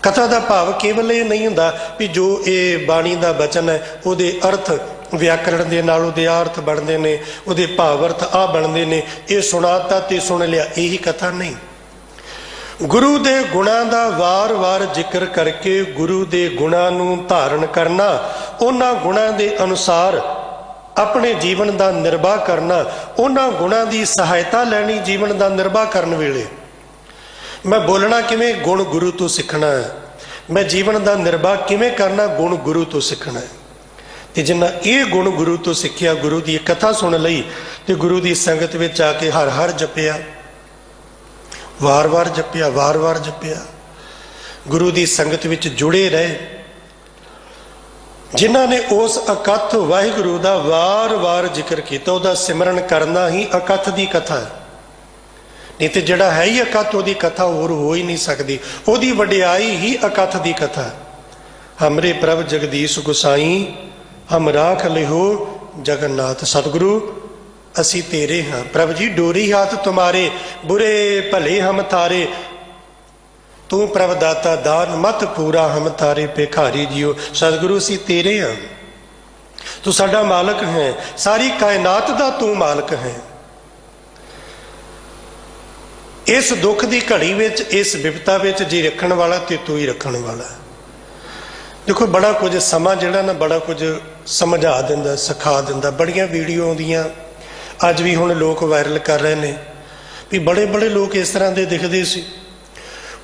कथा का भाव केवल ये नहीं हुंदा भी जो ये बाणी का बचन है उहदे अर्थ व्याकरण दे नाल उहदे अर्थ बनते ने, उहदे भाव अर्थ आ बनते ने, ये सुनाता ते सुन लिया, यही कथा नहीं। गुरु दे गुणां दा वार वार जिक्र करके गुरु दे गुणां नूं धारण करना, उन्हां गुणां दे अनुसार अपने जीवन का निर्वाह करना, उन्हां गुणां दी सहायता लैनी जीवन का निर्वाह करन वेले। मैं बोलना किवें? गुण गुरु तो सीखना है। मैं जीवन का निर्वाह किवें करना? गुण गुरु तो सीखना है। तो जिन्ना ये गुण गुरु तो सीखिया, गुरु की कथा सुन लई ते गुरु की संगत में आके हर हर जपिया, वार वार जपिया, वार वार जपिया, गुरु की संगत में जुड़े रहे। जिन्हां ने उस अकथ वाहिगुरु का वार वार जिक्र किया, उसका सिमरन करना ही अकथ की कथा है। नहीं तो जिहड़ा है ही अकथ, उहदी कथा होर हो ही नहीं सकती। उहदी वडियाई ही अकथ की कथा। हमरे प्रभ जगदीश गुसाई, हम राख लिहो जगन्नाथ। सतगुरु असी तेरे हाँ, प्रभ जी डोरी हाथ तुम्हारे, बुरे भले हम थारे। तू प्रभ दाता दान मत पूरा, हम थारे भिखारी जियो। सतगुरु असी तेरे हाँ, तू साडा मालक है, सारी कायनात दा तू मालक है। इस दुख की घड़ी विच, इस विपता विच जी रखण वाला ते तू ही रखण वाला। देखो बड़ा कुछ समा जिहड़ा ना बड़ा कुछ समझा दिंदा, सिखा दिंदा। बड़ियां वीडियो आउंदियां अज भी हुण लोग वायरल कर रहे हैं भी बड़े बड़े लोग इस तरह के दिखते सी।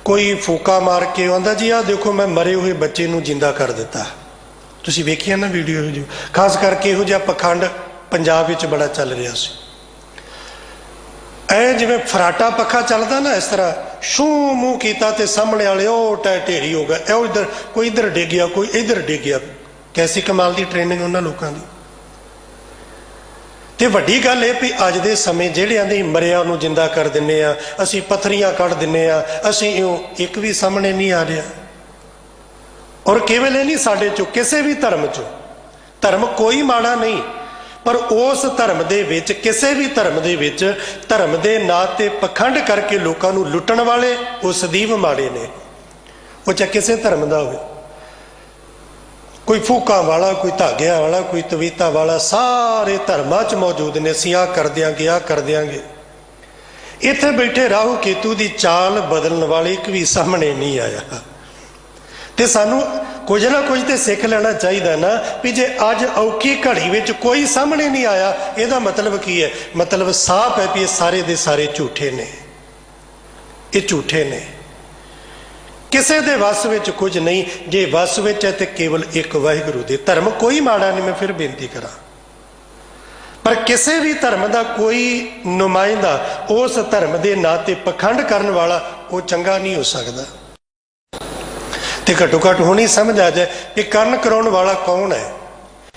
कोई फूका मार के आंदा जी आ देखो मैं मरे हुए बच्चे नूं जिंदा कर दिता। तुसीं वेखिया ना वीडियो जो, खास करके इहो जिहा पखंड पंजाब विच बड़ा चल रहा सी। ऐ जिवें फराटा पखा चलता ना, इस तरह शू मूँह किया तो सामने वाले ढेरी हो गए, ए इधर कोई इधर डिग गया, कोई इधर डिग गया। कैसी कमाल की ट्रेनिंग उन्होंने लोगों की। तो वड्डी गल है भी अज दे समय जिहड़े आंदे मरिया नूं जिंदा कर दिंने आ, असीं पत्थरियां कढ़ दिंने आ, असीं एक भी सामने नहीं आ रहा। और केवल नहीं, साडे चों किसी भी धर्म चों, धर्म कोई माड़ा नहीं, पर उस धर्म दे विच, किसी भी धर्म दे विच धर्म दे नां ते पखंड करके लोकां नूं लुट्टण वाले वो सदैव माड़े ने। वो चाहे किसी धर्म का हो, कोई फूका वाला, कोई धागिया वाला, कोई तवीता वाला, सारे धर्मां च मौजूद ने। असीं आ कर देंगे, आ कर देंगे। इत्थे बैठे राहु केतु की चाल बदलने वाले एक भी सामने नहीं आया। तो सानू कुछ ना कुछ तो सीख लेना चाहिए ना भी जे अज औखी घड़ी में कोई सामने नहीं आया, यदा मतलब की है? मतलब साफ है भी ये सारे दे सारे झूठे ने, ये झूठे ने। किसी के वस में कुछ नहीं। जे वस में है तो केवल एक वाहिगुरु दे। धर्म कोई माड़ा नहीं, मैं फिर बेनती करा, पर किसी भी धर्म का कोई नुमाइंदा उस धर्म के नां ते पखंड करने वाला वो चंगा नहीं हो सकता। तो घट्टो घट्ट हुणी समझ आ जाए कि करण कराउण वाला कौन है।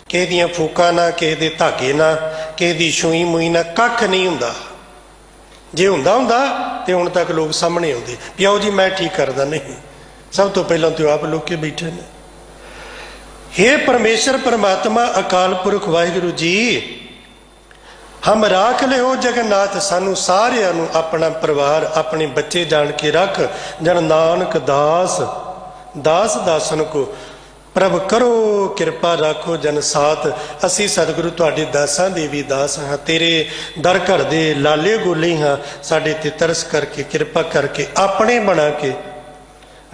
किसी दियां फूकां ना, किसी दे धागे ना, किसी दी छूई मुई ना, कख नहीं हुंदा। जे हुंदा ਤੇ ਹੁਣ ਤੱਕ ਲੋਕ ਸਾਹਮਣੇ ਆਉਂਦੇ ਵੀ ਆਓ ਜੀ ਮੈਂ ਠੀਕ ਕਰਦਾ। ਨਹੀਂ, ਸਭ ਤੋਂ ਪਹਿਲਾਂ ਤੇ ਆਪ ਲੋਕੇ ਬੈਠੇ ਨੇ। हे परमेश्वर परमात्मा अकाल पुरख वाहिगुरु जी, हम राख लिओ जगन्नाथ, सानू सारिਆਂ ਨੂੰ अपना परिवार अपने बच्चे जान के रख। जन नानक दास दास दासन को प्रभ करो किरपा राखो जन साथ। असी सतगुरु तुहाडे दासां दे भी दास हाँ, तेरे दर घर दे लाले गोले हाँ। साडे ते तरस करके किरपा करके अपने बना के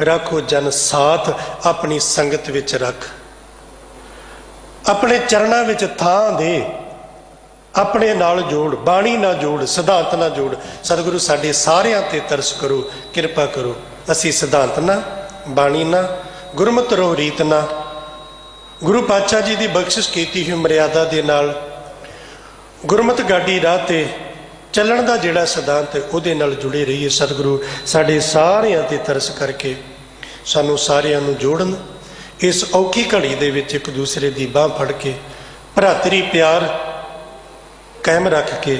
रखो जन साथ। अपनी संगत विच रख, अपने चरणा विच थां दे, अपने नाल जोड़, बाणी ना जोड़, सिद्धांत ना जोड़। सतगुरु साडे सारियां ते तरस करो, किरपा करो। असी सिद्धांत ना, बाणी ना, गुरमत रो रीत ना, गुरु पातशाह जी की बख्शिश की हुई मर्यादा दे नाल गुरमत गाड़ी राह ते चलण दा जिहड़ा सिद्धांत है उहदे नाल जुड़े रहिए। सतगुरु साडे सारियां ते तरस करके सानू सारियां नू जोड़न। इस औखी घड़ी दे विच एक दूसरे की बांह फड़ के भरातरी प्यार कायम रख के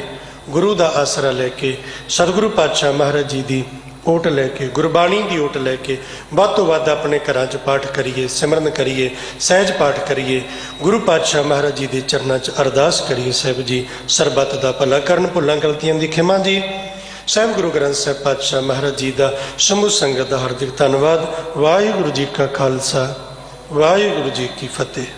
गुरु का आसरा लैके सतगुरु पातशाह महाराज जी की ओट लैके गुरबाणी की ओट लैके वध तो वध अपने घरां च पाठ करिए, सिमरन करिए, सहज पाठ करिए, गुरु पातशाह महाराज जी के चरणों च अरदास करिए। साहिब जी सरबत का भला करन, भुलां गलतियां दी खिमा जी। साहिब गुरु ग्रंथ साहिब पातशाह महाराज जी का समूह संगत का हार्दिक धन्यवाद। वाहिगुरु जी का खालसा, वाहिगुरु जी की फतेह।